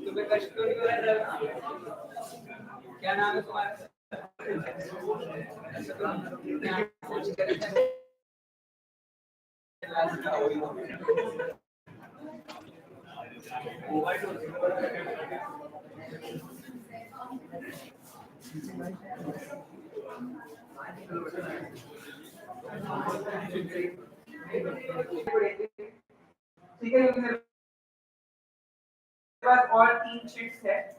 तुम्हें कष्ट तो नहीं हो रहा है? क्या नाम है तुम्हारा? ठीक है, मेरे पास और 3 शीट्स है।